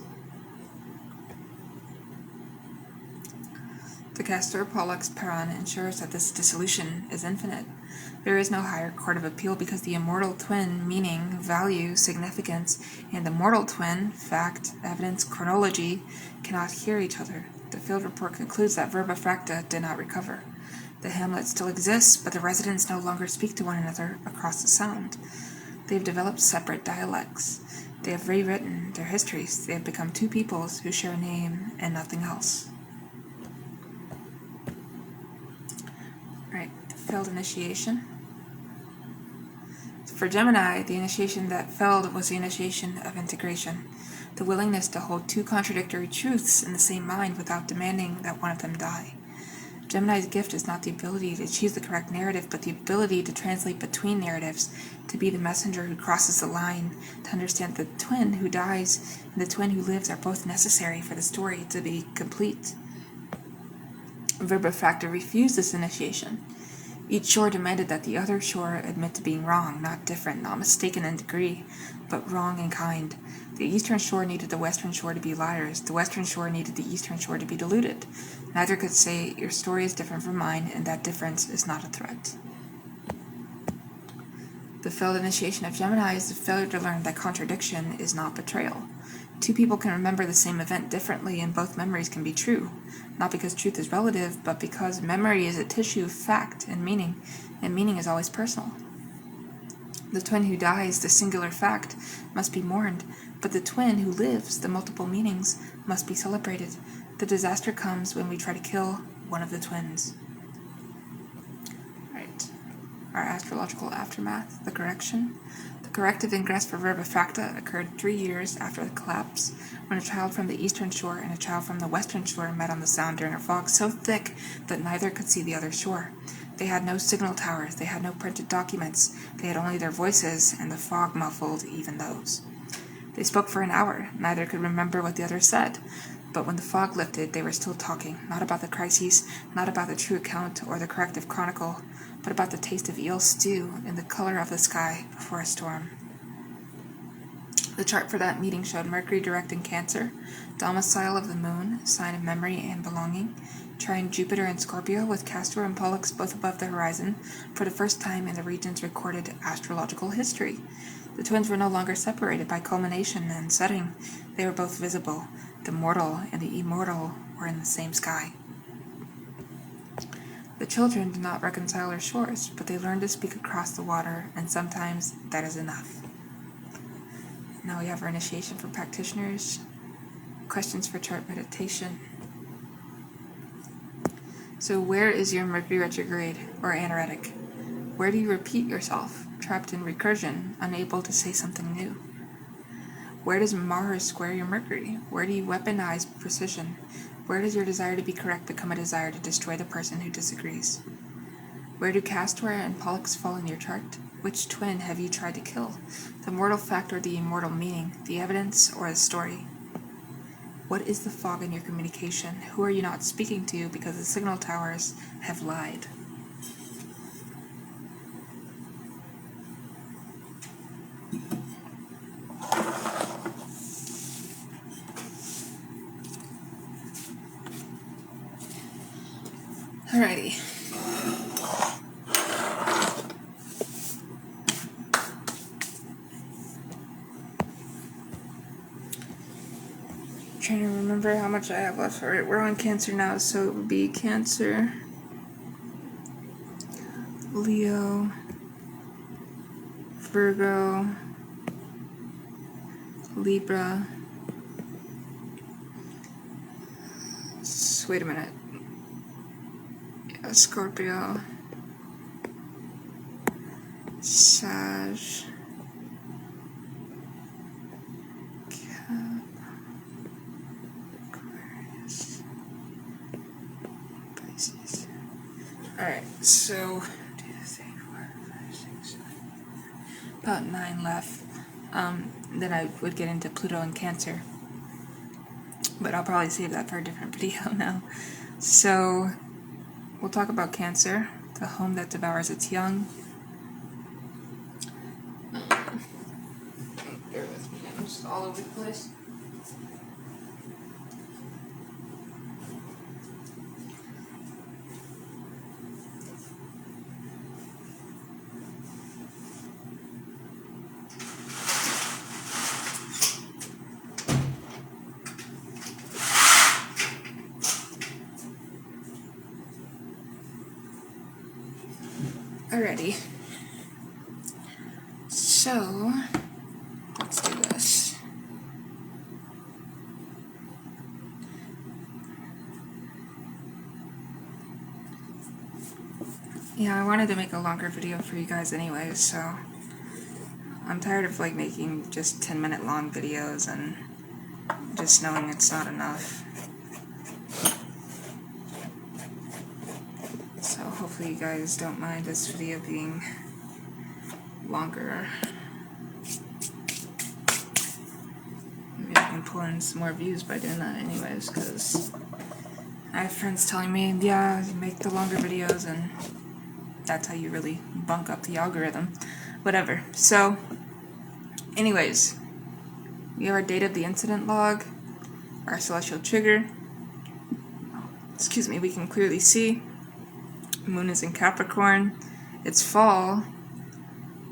The Castor Pollux Peron ensures that this dissolution is infinite. There is no higher court of appeal because the immortal twin, meaning, value, significance, and the mortal twin, fact, evidence, chronology, cannot hear each other. The field report concludes that Verba Fracta did not recover. The hamlet still exists, but the residents no longer speak to one another across the Sound. They have developed separate dialects. They have rewritten their histories. They have become two peoples who share a name and nothing else. Right, the failed initiation. For Gemini, the initiation that failed was the initiation of integration, the willingness to hold two contradictory truths in the same mind without demanding that one of them die. Gemini's gift is not the ability to choose the correct narrative, but the ability to translate between narratives, to be the messenger who crosses the line, to understand the twin who dies and the twin who lives are both necessary for the story to be complete. Verba Fracta refused this initiation. Each shore demanded that the other shore admit to being wrong, not different, not mistaken in degree, but wrong in kind. The eastern shore needed the western shore to be liars. The western shore needed the eastern shore to be deluded. Neither could say, your story is different from mine, and that difference is not a threat. The failed initiation of Gemini is the failure to learn that contradiction is not betrayal. Two people can remember the same event differently, and both memories can be true, not because truth is relative, but because memory is a tissue of fact and meaning is always personal. The twin who dies, the singular fact, must be mourned, but the twin who lives, the multiple meanings, must be celebrated. The disaster comes when we try to kill one of the twins. Right. Our astrological aftermath, the correction. The corrective ingress for Verba Fracta occurred 3 years after the collapse, when a child from the eastern shore and a child from the western shore met on the Sound during a fog so thick that neither could see the other shore. They had no signal towers, they had no printed documents, they had only their voices, and the fog muffled even those. They spoke for an hour, neither could remember what the other said, but when the fog lifted, they were still talking, not about the crises, not about the true account or the corrective chronicle, but about the taste of eel stew and the color of the sky before a storm. The chart for that meeting showed Mercury direct in Cancer, domicile of the moon, sign of memory and belonging, trine Jupiter in Scorpio with Castor and Pollux both above the horizon for the first time in the region's recorded astrological history. The twins were no longer separated by culmination and setting. They were both visible. The mortal and the immortal were in the same sky. The children did not reconcile their shores, but they learned to speak across the water, and sometimes that is enough. Now we have our initiation for practitioners, questions for chart meditation. So where is your Mercury retrograde or anaretic? Where do you repeat yourself, trapped in recursion, unable to say something new? Where does Mars square your Mercury? Where do you weaponize precision? Where does your desire to be correct become a desire to destroy the person who disagrees? Where do Castor and Pollux fall in your chart? Which twin have you tried to kill? The mortal fact or the immortal meaning? The evidence or the story? What is the fog in your communication? Who are you not speaking to because the signal towers have lied? Alrighty. Trying to remember how much I have left. Alright, we're on Cancer now, so it would be Cancer, Leo, Virgo, Libra. Wait a minute. Yeah, Scorpio, Sag, Cap, Aquarius, Pisces. Alright, so 2, 3, 4, 5, 6, 7, about 9 left. Then I would get into Pluto and Cancer. But I'll probably save that for a different video now. So we'll talk about Cancer, the home that devours its young. Bear with me, I'm just all over the place. Alrighty. So let's do this. Yeah, I wanted to make a longer video for you guys anyway, so I'm tired of like making just 10-minute long videos and just knowing it's not enough. So hopefully you guys don't mind this video being longer. Maybe I can pull in some more views by doing that anyways, because I have friends telling me, yeah, you make the longer videos and that's how you really bunk up the algorithm. Whatever. So, anyways, we have our date of the incident log, our celestial trigger. Excuse me, we can clearly see Moon is in Capricorn. It's fall,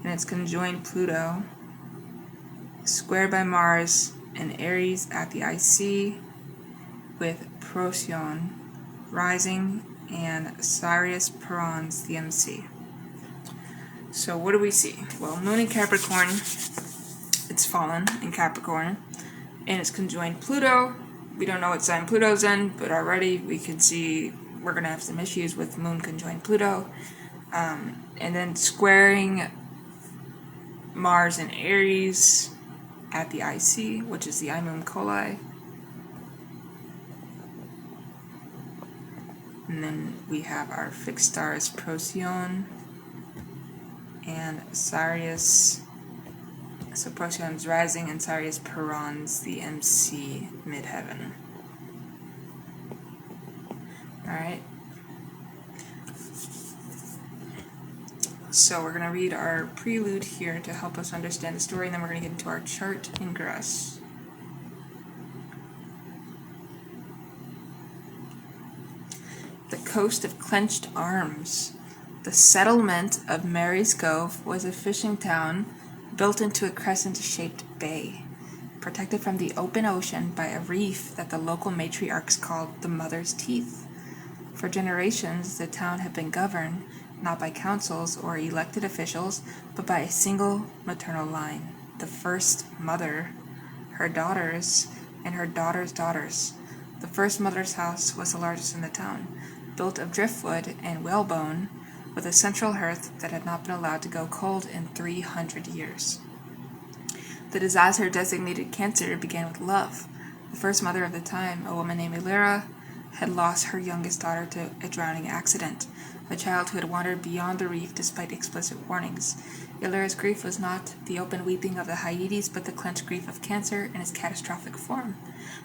and it's conjoined Pluto, squared by Mars and Aries at the IC, with Procyon rising and Sirius Perons the MC. So what do we see? Well, Moon in Capricorn, it's fallen in Capricorn, and it's conjoined Pluto. We don't know what sign Pluto's in, but already we can see we're going to have some issues with Moon conjoined Pluto. And then squaring Mars and Aries at the IC, which is the I-Moon Coli. And then we have our fixed stars Procyon and Sirius. So Procyon's rising and Sirius Perons the MC midheaven. Alright. So we're going to read our prelude here to help us understand the story, and then we're going to get into our chart ingress. The coast of clenched arms. The settlement of Mary's Cove was a fishing town built into a crescent-shaped bay, protected from the open ocean by a reef that the local matriarchs called the Mother's Teeth. For generations, the town had been governed not by councils or elected officials, but by a single maternal line, the first mother, her daughters, and her daughters' daughters. The first mother's house was the largest in the town, built of driftwood and whalebone, with a central hearth that had not been allowed to go cold in 300 years. The disaster designated Cancer began with love. The first mother of the time, a woman named Illyra, had lost her youngest daughter to a drowning accident, a child who had wandered beyond the reef despite explicit warnings. Illyra's grief was not the open weeping of the Hyades, but the clenched grief of Cancer in its catastrophic form,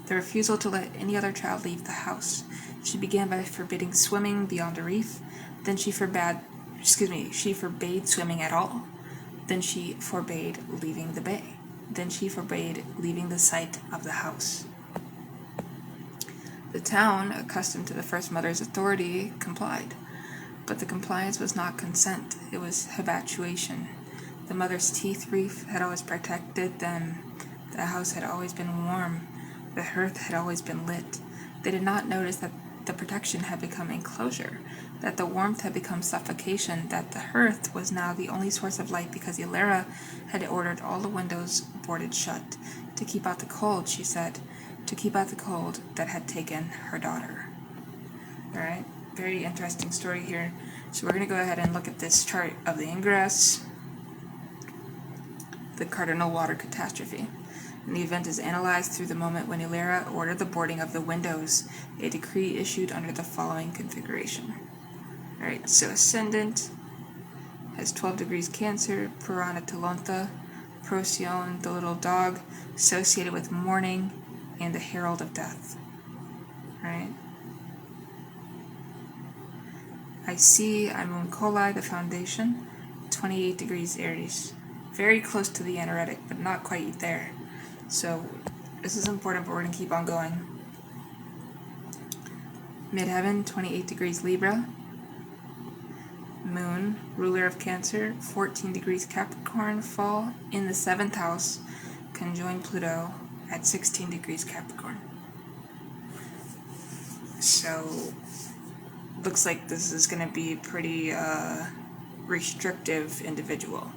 the refusal to let any other child leave the house. She began by forbidding swimming beyond the reef, then she forbade swimming at all. Then she forbade leaving the bay. Then she forbade leaving the site of the house. The town, accustomed to the first mother's authority, complied. But the compliance was not consent, it was habituation. The Mother's Teeth reef had always protected them. The house had always been warm. The hearth had always been lit. They did not notice that the protection had become enclosure, that the warmth had become suffocation, that the hearth was now the only source of light because Illyra had ordered all the windows boarded shut. To keep out the cold, she said, to keep out the cold that had taken her daughter. Alright, very interesting story here. So we're going to go ahead and look at this chart of the ingress, the cardinal water catastrophe. And the event is analyzed through the moment when Illyra ordered the boarding of the windows, a decree issued under the following configuration. Alright, so Ascendant has 12 degrees Cancer, Purana Talonta, Procyon, the little dog, associated with mourning, and the herald of death. Alright. I see Amun Kolai, the foundation, 28 degrees Aries. Very close to the Anaretic, but not quite there. So, this is important, but we're going to keep on going. Midheaven, 28 degrees Libra. Moon, ruler of Cancer, 14 degrees Capricorn, fall in the 7th house, conjoined Pluto at 16 degrees Capricorn. So, looks like this is going to be a pretty restrictive individual.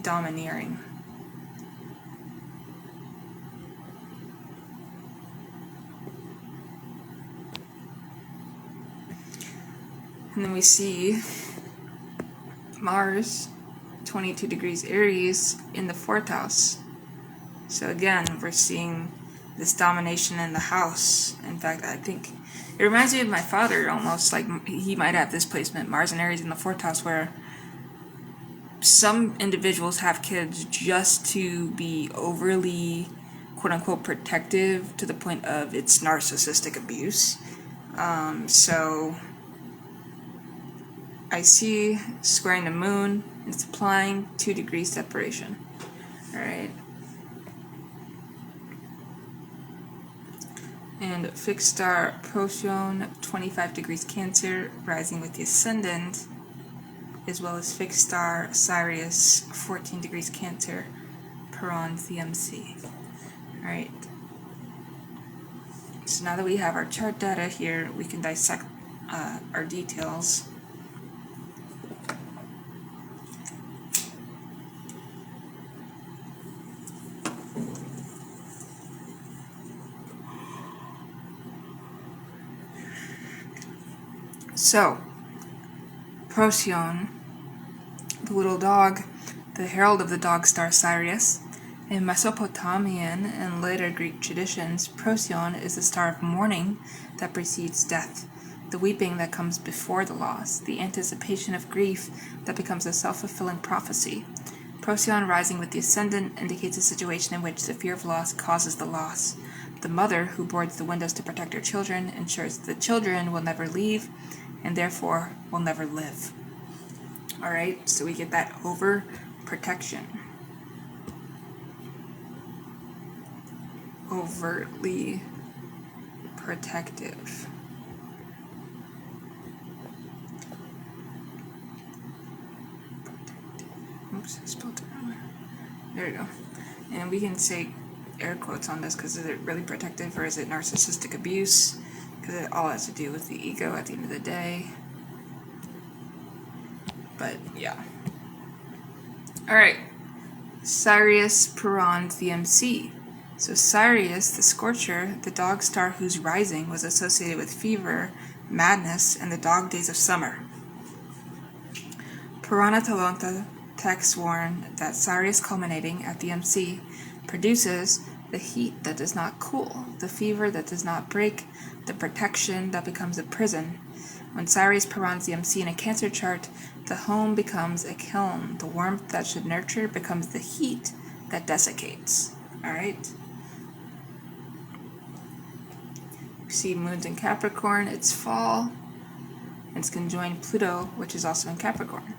Domineering. And then we see Mars, 22 degrees Aries, in the 4th house. So again, we're seeing this domination in the house. In fact, I think it reminds me of my father almost, like he might have this placement, Mars and Aries in the 4th house, where some individuals have kids just to be overly, quote-unquote, protective to the point of it's narcissistic abuse. So I see squaring the moon, it's applying 2 degrees separation. Alright. And fixed star Procyon, 25 degrees Cancer, rising with the ascendant, as well as fixed star Sirius, 14 degrees Cancer, Peron, the MC. Alright. So now that we have our chart data here, we can dissect our details. So, Procyon, the little dog, the herald of the dog star Sirius. In Mesopotamian and later Greek traditions, Procyon is the star of mourning that precedes death, the weeping that comes before the loss, the anticipation of grief that becomes a self-fulfilling prophecy. Procyon rising with the ascendant indicates a situation in which the fear of loss causes the loss. The mother, who boards the windows to protect her children, ensures that the children will never leave and therefore will never live. Alright, so we get that overprotection. Overtly protective. Oops, I spelled it wrong. There we go. And we can say air quotes on this because is it really protective or is it narcissistic abuse? Because it all has to do with the ego at the end of the day. But yeah. Alright. Sirius Perons the MC. So Sirius, the Scorcher, the dog star whose rising was associated with fever, madness, and the dog days of summer. Purana Talonta texts warn that Sirius culminating at the MC produces the heat that does not cool, the fever that does not break, the protection that becomes a prison. When Sirius Perons the MC in a Cancer chart, the home becomes a kiln. The warmth that should nurture becomes the heat that desiccates. Alright? See moons in Capricorn, it's fall. It's conjoined Pluto, which is also in Capricorn.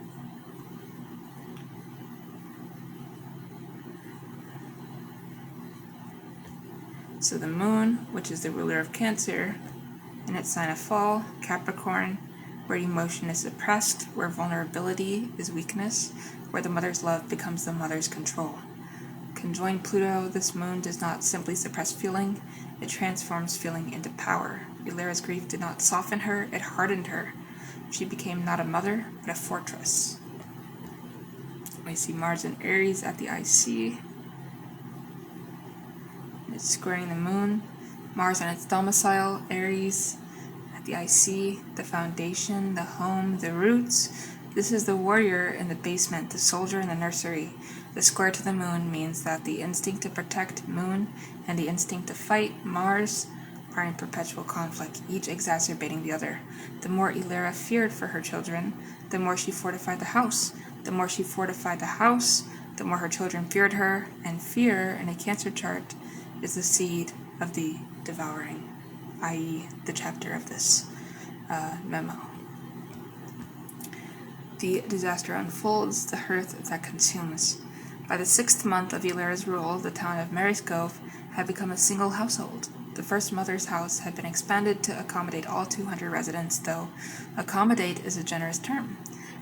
So the moon, which is the ruler of Cancer, in its sign of fall, Capricorn, where emotion is suppressed, where vulnerability is weakness, where the mother's love becomes the mother's control. Conjoined Pluto, this moon does not simply suppress feeling, it transforms feeling into power. Illyra's grief did not soften her, it hardened her. She became not a mother, but a fortress. We see Mars in Aries at the IC. It's squaring the moon. Mars on its domicile, Aries at the IC, the foundation, the home, the roots. This is the warrior in the basement, the soldier in the nursery. The square to the moon means that the instinct to protect, moon, and the instinct to fight, Mars, are in perpetual conflict, each exacerbating the other. The more Illyra feared for her children, the more she fortified the house. The more she fortified the house, the more her children feared her, and fear, in a Cancer chart, is the seed of the devouring, i.e. the chapter of this memo. The disaster unfolds, the hearth that consumes. By the 6th month of Illyra's rule, the town of Maryskov had become a single household. The first mother's house had been expanded to accommodate all 200 residents, though accommodate is a generous term.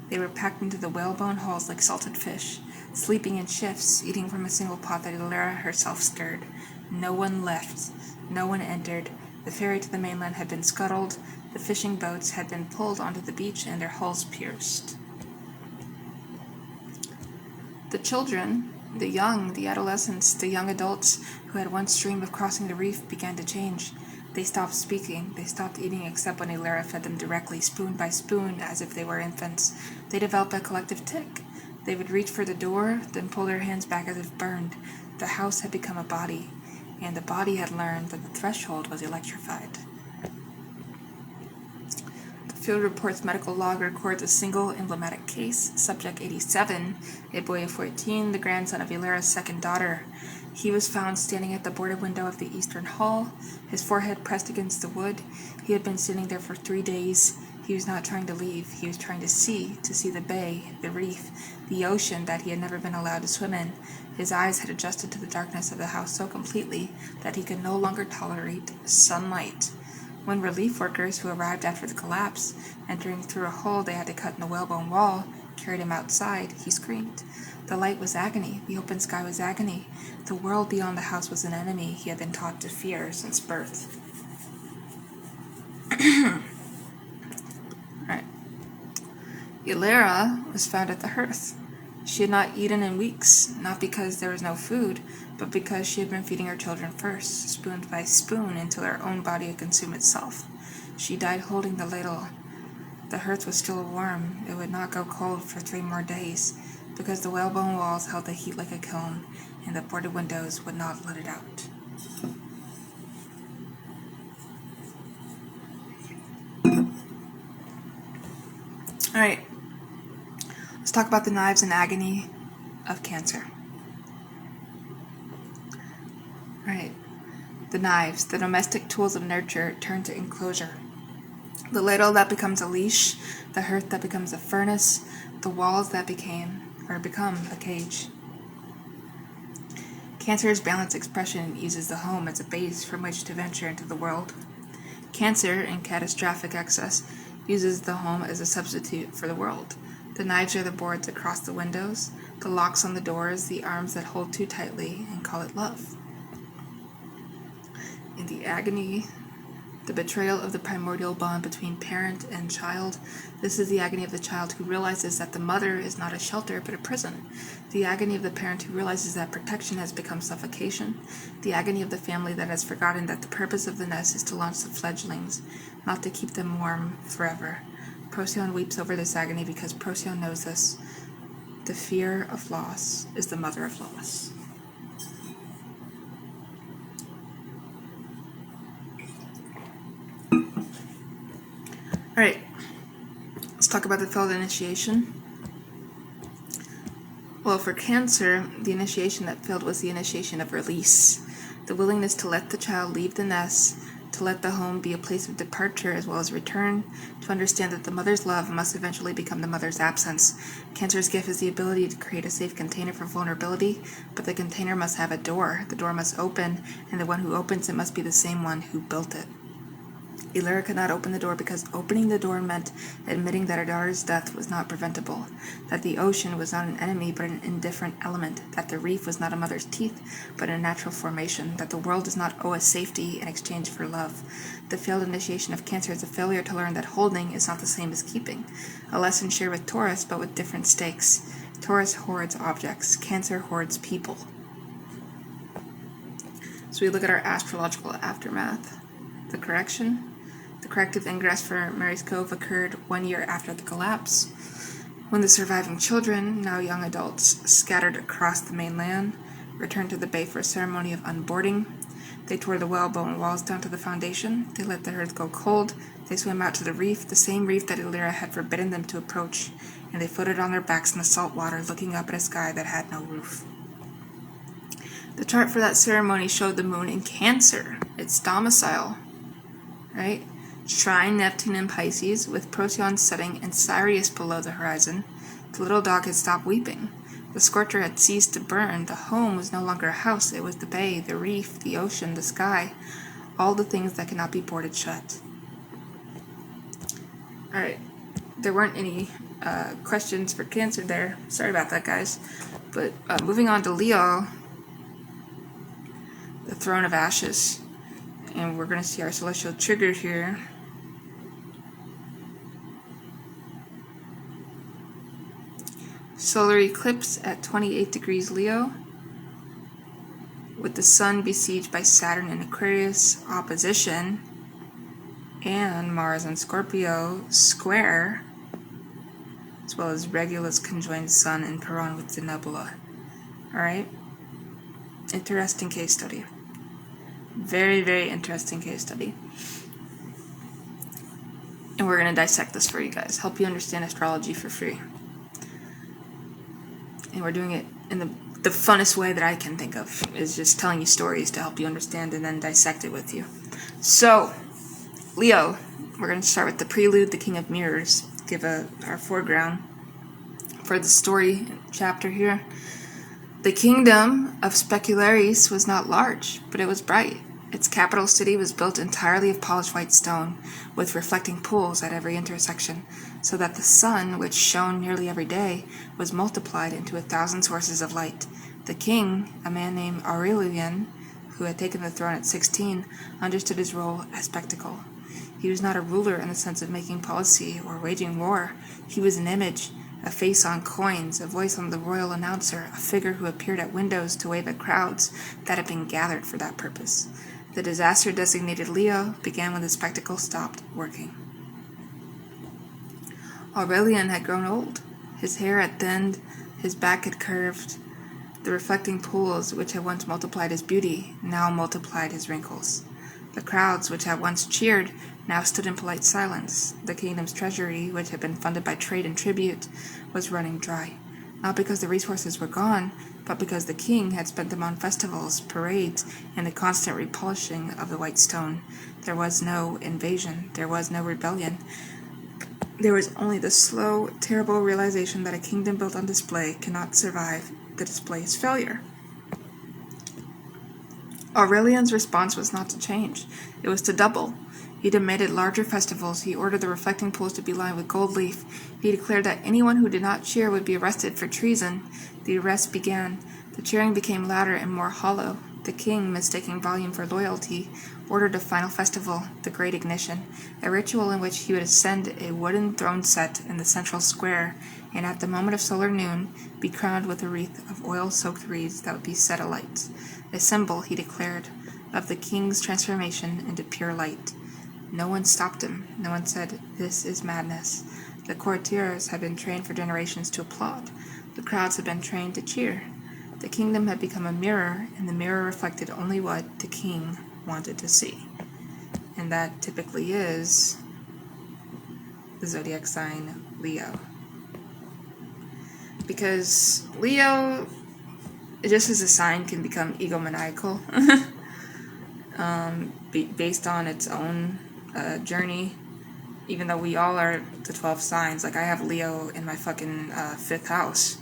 They were packed into the whalebone halls like salted fish, sleeping in shifts, eating from a single pot that Illyra herself stirred. No one left. No one entered. The ferry to the mainland had been scuttled. The fishing boats had been pulled onto the beach and their hulls pierced. The children, the young, the adolescents, the young adults who had once dreamed of crossing the reef began to change. They stopped speaking. They stopped eating except when Illyra fed them directly, spoon by spoon, as if they were infants. They developed a collective tic. They would reach for the door, then pull their hands back as if burned. The house had become a body, and the body had learned that the threshold was electrified. The field report's medical log records a single emblematic case, subject 87, a boy of 14, the grandson of Illyra's second daughter. He was found standing at the boarded window of the eastern hall, his forehead pressed against the wood. He had been sitting there for 3 days. He was not trying to leave. He was trying to see the bay, the reef, the ocean that he had never been allowed to swim in. His eyes had adjusted to the darkness of the house so completely that he could no longer tolerate sunlight. When relief workers who arrived after the collapse, entering through a hole they had to cut in the whalebone wall, carried him outside, he screamed. The light was agony. The open sky was agony. The world beyond the house was an enemy he had been taught to fear since birth. Right. Illyra was found at the hearth. She had not eaten in weeks, not because there was no food, but because she had been feeding her children first, spoon by spoon, until her own body had consumed itself. She died holding the ladle. The hearth was still warm. It would not go cold for 3 more days, because the whalebone walls held the heat like a kiln, and the boarded windows would not let it out. Alright, let's talk about the knives and agony of Cancer. Alright, the knives, the domestic tools of nurture, turn to enclosure. The ladle that becomes a leash, the hearth that becomes a furnace, the walls that become a cage. Cancer's balanced expression uses the home as a base from which to venture into the world. Cancer, in catastrophic excess, uses the home as a substitute for the world. The knives are the boards across the windows, the locks on the doors, the arms that hold too tightly and call it love. In the agony, the betrayal of the primordial bond between parent and child, this is the agony of the child who realizes that the mother is not a shelter but a prison. The agony of the parent who realizes that protection has become suffocation. The agony of the family that has forgotten that the purpose of the nest is to launch the fledglings, not to keep them warm forever. Procyon weeps over this agony because Procyon knows this. The fear of loss is the mother of loss. Alright, let's talk about the failed initiation. Well, for Cancer, the initiation that failed was the initiation of release. The willingness to let the child leave the nest, to let the home be a place of departure as well as return, to understand that the mother's love must eventually become the mother's absence. Cancer's gift is the ability to create a safe container for vulnerability, but the container must have a door. The door must open, and the one who opens it must be the same one who built it. Illyria could not open the door because opening the door meant admitting that her daughter's death was not preventable, that the ocean was not an enemy but an indifferent element, that the reef was not a mother's teeth but a natural formation, that the world does not owe us safety in exchange for love. The failed initiation of Cancer is a failure to learn that holding is not the same as keeping, a lesson shared with Taurus but with different stakes. Taurus hoards objects, Cancer hoards people. So we look at our astrological aftermath. The correction. The corrective ingress for Mary's Cove occurred 1 year after the collapse, when the surviving children, now young adults, scattered across the mainland, returned to the bay for a ceremony of unboarding. They tore the whalebone walls down to the foundation. They let the earth go cold. They swam out to the reef, the same reef that Illyria had forbidden them to approach, and they floated on their backs in the salt water, looking up at a sky that had no roof. The chart for that ceremony showed the moon in Cancer, its domicile, right? Trine Neptune in Pisces, with Procyon setting and Sirius below the horizon. The little dog had stopped weeping. The scorcher had ceased to burn. The home was no longer a house. It was the bay, the reef, the ocean, the sky, all the things that cannot be boarded shut. Alright, there weren't any questions for Cancer there. Sorry about that, guys. But moving on to Leo, the Throne of Ashes. And we're going to see our celestial trigger here. Solar eclipse at 28 degrees Leo, with the sun besieged by Saturn in Aquarius opposition, and Mars in Scorpio square, as well as Regulus conjoined Sun in Peron with the nebula. Alright? Interesting case study. Very, very interesting case study. And we're going to dissect this for you guys, help you understand astrology for free. And we're doing it in the funnest way that I can think of, is just telling you stories to help you understand and then dissect it with you. So, Leo, we're going to start with the prelude, the King of Mirrors, give our foreground for the story chapter here. The kingdom of Specularis was not large, but it was bright. Its capital city was built entirely of polished white stone, with reflecting pools at every intersection, so that the sun, which shone nearly every day, was multiplied into 1,000 sources of light. The king, a man named Aurelian, who had taken the throne at 16, understood his role as spectacle. He was not a ruler in the sense of making policy or waging war. He was an image, a face on coins, a voice on the royal announcer, a figure who appeared at windows to wave at crowds that had been gathered for that purpose. The disaster designated Leo began when the spectacle stopped working. Aurelian had grown old. His hair had thinned, his back had curved. The reflecting pools, which had once multiplied his beauty, now multiplied his wrinkles. The crowds, which had once cheered, now stood in polite silence. The kingdom's treasury, which had been funded by trade and tribute, was running dry. Not because the resources were gone, but because the king had spent them on festivals, parades, and the constant repolishing of the white stone. There was no invasion, there was no rebellion. There was only the slow, terrible realization that a kingdom built on display cannot survive the display's failure. Aurelian's response was not to change. It was to double. He demanded larger festivals. He ordered the reflecting pools to be lined with gold leaf. He declared that anyone who did not cheer would be arrested for treason. The arrests began. The cheering became louder and more hollow. The king, mistaking volume for loyalty, ordered a final festival, the Great Ignition, a ritual in which he would ascend a wooden throne set in the central square, and at the moment of solar noon, be crowned with a wreath of oil-soaked reeds that would be set alight. A symbol, he declared, of the king's transformation into pure light. No one stopped him. No one said, "This is madness." The courtiers had been trained for generations to applaud. The crowds had been trained to cheer. The kingdom had become a mirror, and the mirror reflected only what the king wanted to see. And that typically is the zodiac sign Leo. Because Leo, just as a sign, can become egomaniacal based on its own journey. Even though we all are the 12 signs, like I have Leo in my fucking 5th house.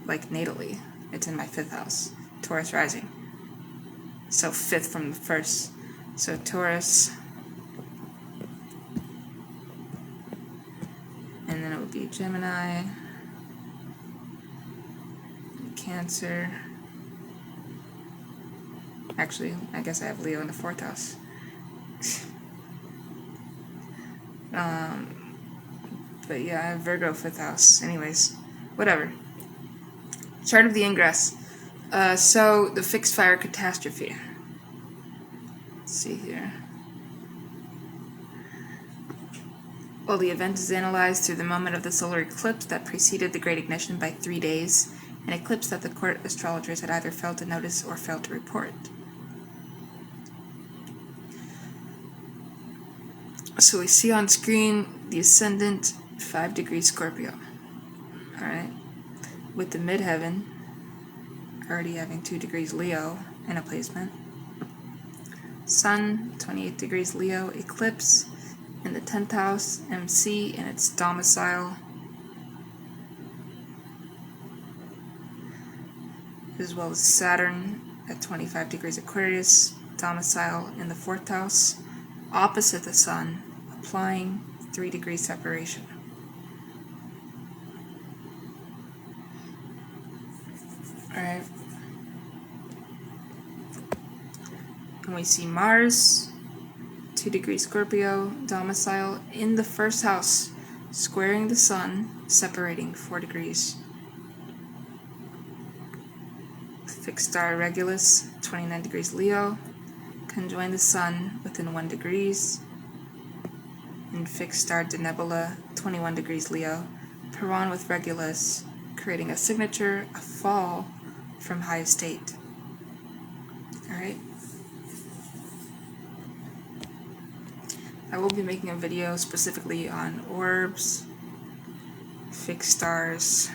Like natally, it's in my 5th house. Taurus rising. So 5th from the 1st. So Taurus. And then it would be Gemini. Cancer. Actually, I guess I have Leo in the 4th house. But yeah, I have Virgo 5th house. Anyways, whatever. Chart of the ingress. So the fixed fire catastrophe. Let's see here. Well, the event is analyzed through the moment of the solar eclipse that preceded the Great Ignition by 3 days, an eclipse that the court astrologers had either failed to notice or failed to report. So we see on screen the ascendant 5 degrees Scorpio. Alright. With the midheaven already having 2 degrees Leo in a placement. Sun 28 degrees Leo eclipse in the 10th house, MC in its domicile, as well as Saturn at 25 degrees Aquarius, domicile in the 4th house, opposite the Sun, applying 3 degrees separation. Alright. And we see Mars, 2 degrees Scorpio, domicile in the 1st house, squaring the Sun, separating 4 degrees. Fixed star Regulus, 29 degrees Leo, conjoin the Sun within 1 degrees. And fixed star Denebula, 21 degrees Leo, Peron with Regulus, creating a signature, a fall from high estate. Alright. I will be making a video specifically on orbs, fixed stars,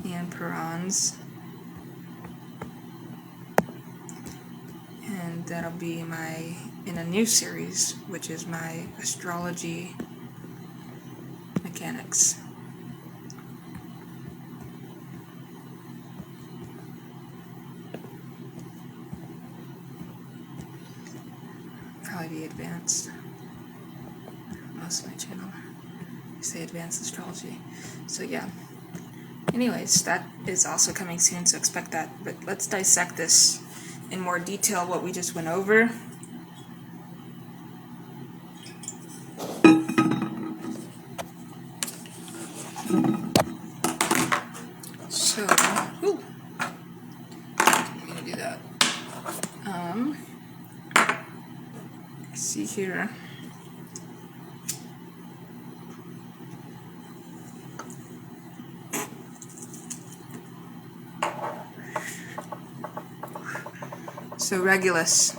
and Perons. And that'll be in a new series, which is my astrology mechanics. Probably be advanced. Most of my channel say advanced astrology. So yeah. Anyways, that is also coming soon, so expect that. But let's dissect this in more detail, what we just went over. So, I'm gonna do that. See here. So Regulus,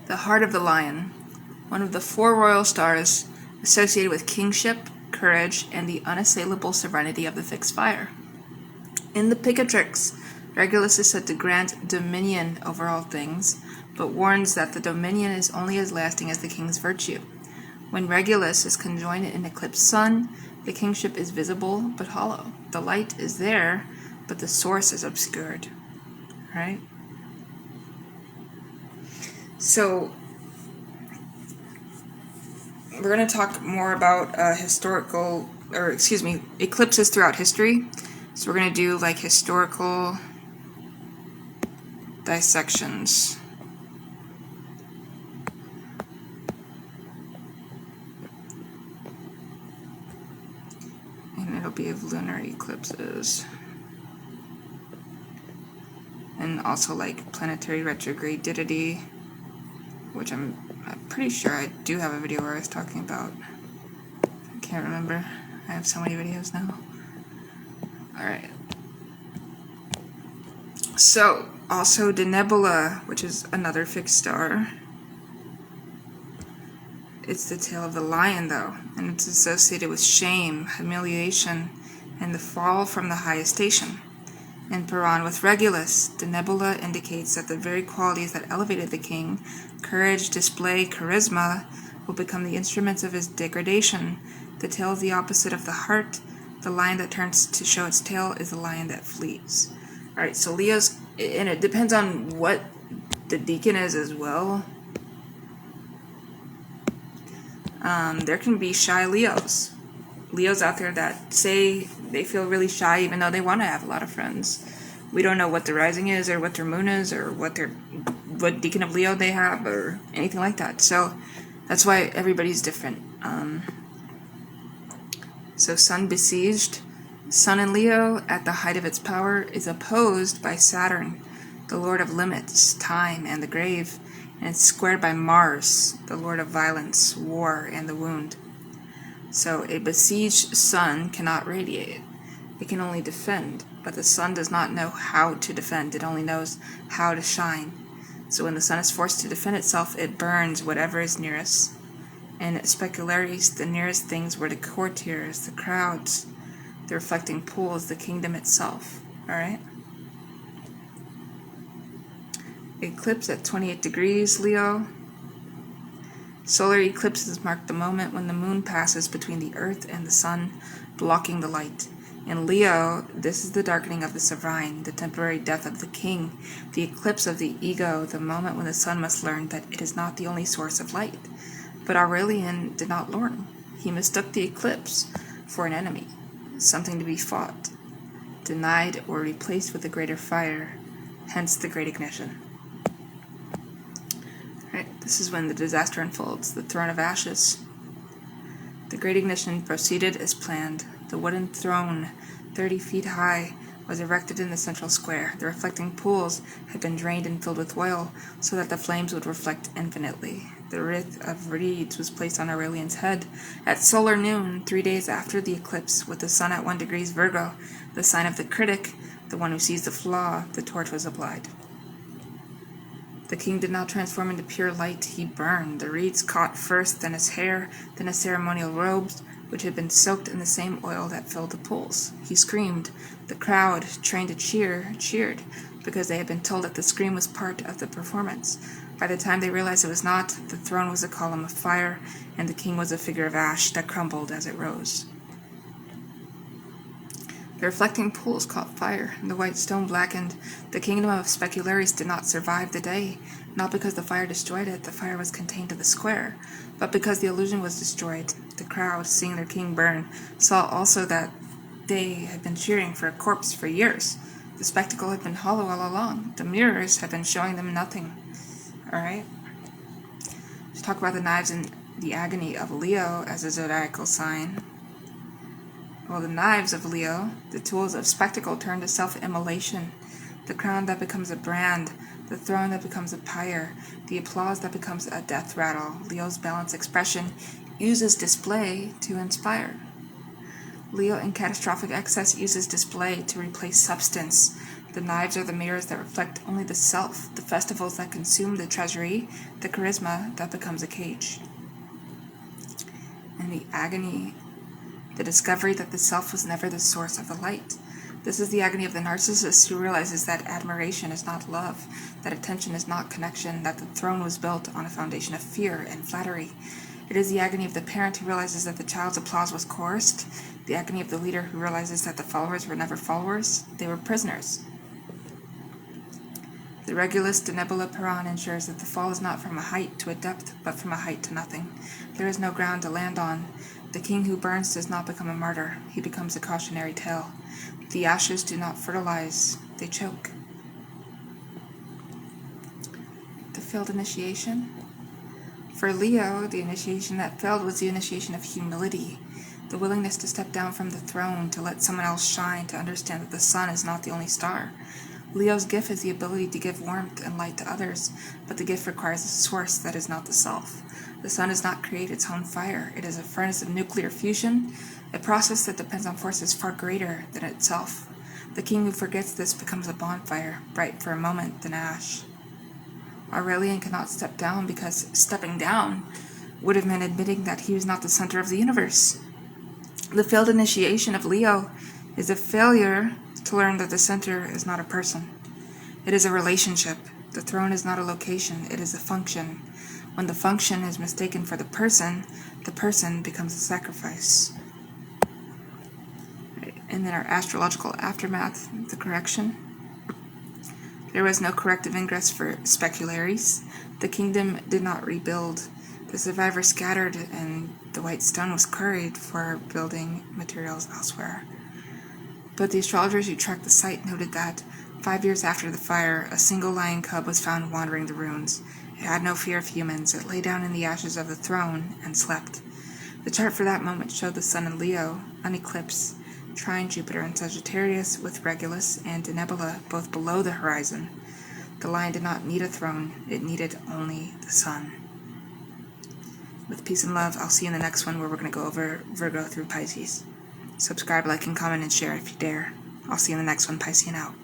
the heart of the lion, one of the 4 royal stars associated with kingship, courage, and the unassailable serenity of the fixed fire. In the Picatrix, Regulus is said to grant dominion over all things, but warns that the dominion is only as lasting as the king's virtue. When Regulus is conjoined in an eclipsed sun, the kingship is visible but hollow. The light is there, but the source is obscured. Right? So, we're going to talk more about eclipses throughout history. So we're going to do like historical dissections. And it'll be of lunar eclipses. And also like planetary retrogradity, which I'm pretty sure I do have a video where I was talking about. I can't remember. I have so many videos now. Alright. So, also the nebula, which is another fixed star. It's the tail of the lion, though, and it's associated with shame, humiliation, and the fall from the highest station. In Puran with Regulus, the nebula indicates that the very qualities that elevated the king, courage, display, charisma, will become the instruments of his degradation. The tail is the opposite of the heart. The lion that turns to show its tail is the lion that flees. Alright, so Leo's, and it depends on what the deacon is as well. There can be shy Leos. Leos out there that say they feel really shy even though they want to have a lot of friends. We don't know what their rising is or what their moon is or what deacon of Leo they have or anything like that. So that's why everybody's different. So Sun besieged. Sun in Leo, at the height of its power, is opposed by Saturn, the lord of limits, time, and the grave, and it's squared by Mars, the lord of violence, war, and the wound. So a besieged sun cannot radiate. It can only defend, but the sun does not know how to defend. It only knows how to shine. So when the sun is forced to defend itself, it burns whatever is nearest. In Specularies, the nearest things were the courtiers, the crowds, the reflecting pools, the kingdom itself. Alright? Eclipse at 28 degrees, Leo. Solar eclipses mark the moment when the moon passes between the earth and the sun, blocking the light. In Leo, this is the darkening of the sovereign, the temporary death of the king, the eclipse of the ego, the moment when the sun must learn that it is not the only source of light. But Aurelian did not learn. He mistook the eclipse for an enemy, something to be fought, denied or replaced with a greater fire, hence the great ignition. Right, this is when the disaster unfolds, the throne of ashes. The great ignition proceeded as planned. The wooden throne, 30 feet high, was erected in the central square. The reflecting pools had been drained and filled with oil so that the flames would reflect infinitely. The wreath of reeds was placed on Aurelian's head. At solar noon, 3 days after the eclipse, with the sun at 1 degree Virgo, the sign of the critic, the one who sees the flaw, the torch was applied. The king did not transform into pure light, he burned. The reeds caught first, then his hair, then his ceremonial robes, which had been soaked in the same oil that filled the pools. He screamed. The crowd, trained to cheer, cheered, because they had been told that the scream was part of the performance. By the time they realized it was not, the throne was a column of fire, and the king was a figure of ash that crumbled as it rose. The reflecting pools caught fire, and the white stone blackened. The kingdom of Specularies did not survive the day, not because the fire destroyed it, the fire was contained to the square, but because the illusion was destroyed. The crowd, seeing their king burn, saw also that they had been cheering for a corpse for years. The spectacle had been hollow all along. The mirrors had been showing them nothing. Alright? Let's talk about the knives and the agony of Leo as a zodiacal sign. Well, the knives of Leo, the tools of spectacle, turn to self-immolation. The crown that becomes a brand, the throne that becomes a pyre, the applause that becomes a death rattle. Leo's balanced expression uses display to inspire. Leo in catastrophic excess uses display to replace substance. The knives are the mirrors that reflect only the self, the festivals that consume the treasury, the charisma that becomes a cage. and the agony, the discovery that the self was never the source of the light. This is the agony of the narcissist who realizes that admiration is not love, that attention is not connection, that the throne was built on a foundation of fear and flattery. It is the agony of the parent who realizes that the child's applause was coerced, the agony of the leader who realizes that the followers were never followers, they were prisoners. The Regulus de Nebula Peron ensures that the fall is not from a height to a depth, but from a height to nothing. There is no ground to land on. The king who burns does not become a martyr, he becomes a cautionary tale. The ashes do not fertilize, they choke. The failed initiation. For Leo, the initiation that failed was the initiation of humility, the willingness to step down from the throne, to let someone else shine, to understand that the sun is not the only star. Leo's gift is the ability to give warmth and light to others, but the gift requires a source that is not the self. The sun does not create its own fire. It is a furnace of nuclear fusion, a process that depends on forces far greater than itself. The king who forgets this becomes a bonfire, bright for a moment, then ash. Aurelian cannot step down because stepping down would have meant admitting that he was not the center of the universe. The failed initiation of Leo is a failure to learn that the center is not a person. It is a relationship. The throne is not a location, it is a function. When the function is mistaken for the person becomes a sacrifice. And then our astrological aftermath, the correction. There was no corrective ingress for specularies. The kingdom did not rebuild. The survivors scattered, and the white stone was quarried for building materials elsewhere. But the astrologers who tracked the site noted that 5 years after the fire, a single lion cub was found wandering the ruins. It had no fear of humans. It lay down in the ashes of the throne and slept. The chart for that moment showed the sun in Leo, an eclipse, trine Jupiter and Sagittarius with Regulus and Nebula both below the horizon. The lion did not need a throne. It needed only the sun. With peace and love, I'll see you in the next one where we're going to go over Virgo through Pisces. Subscribe, like, and comment, and share if you dare. I'll see you in the next one. Piscean out.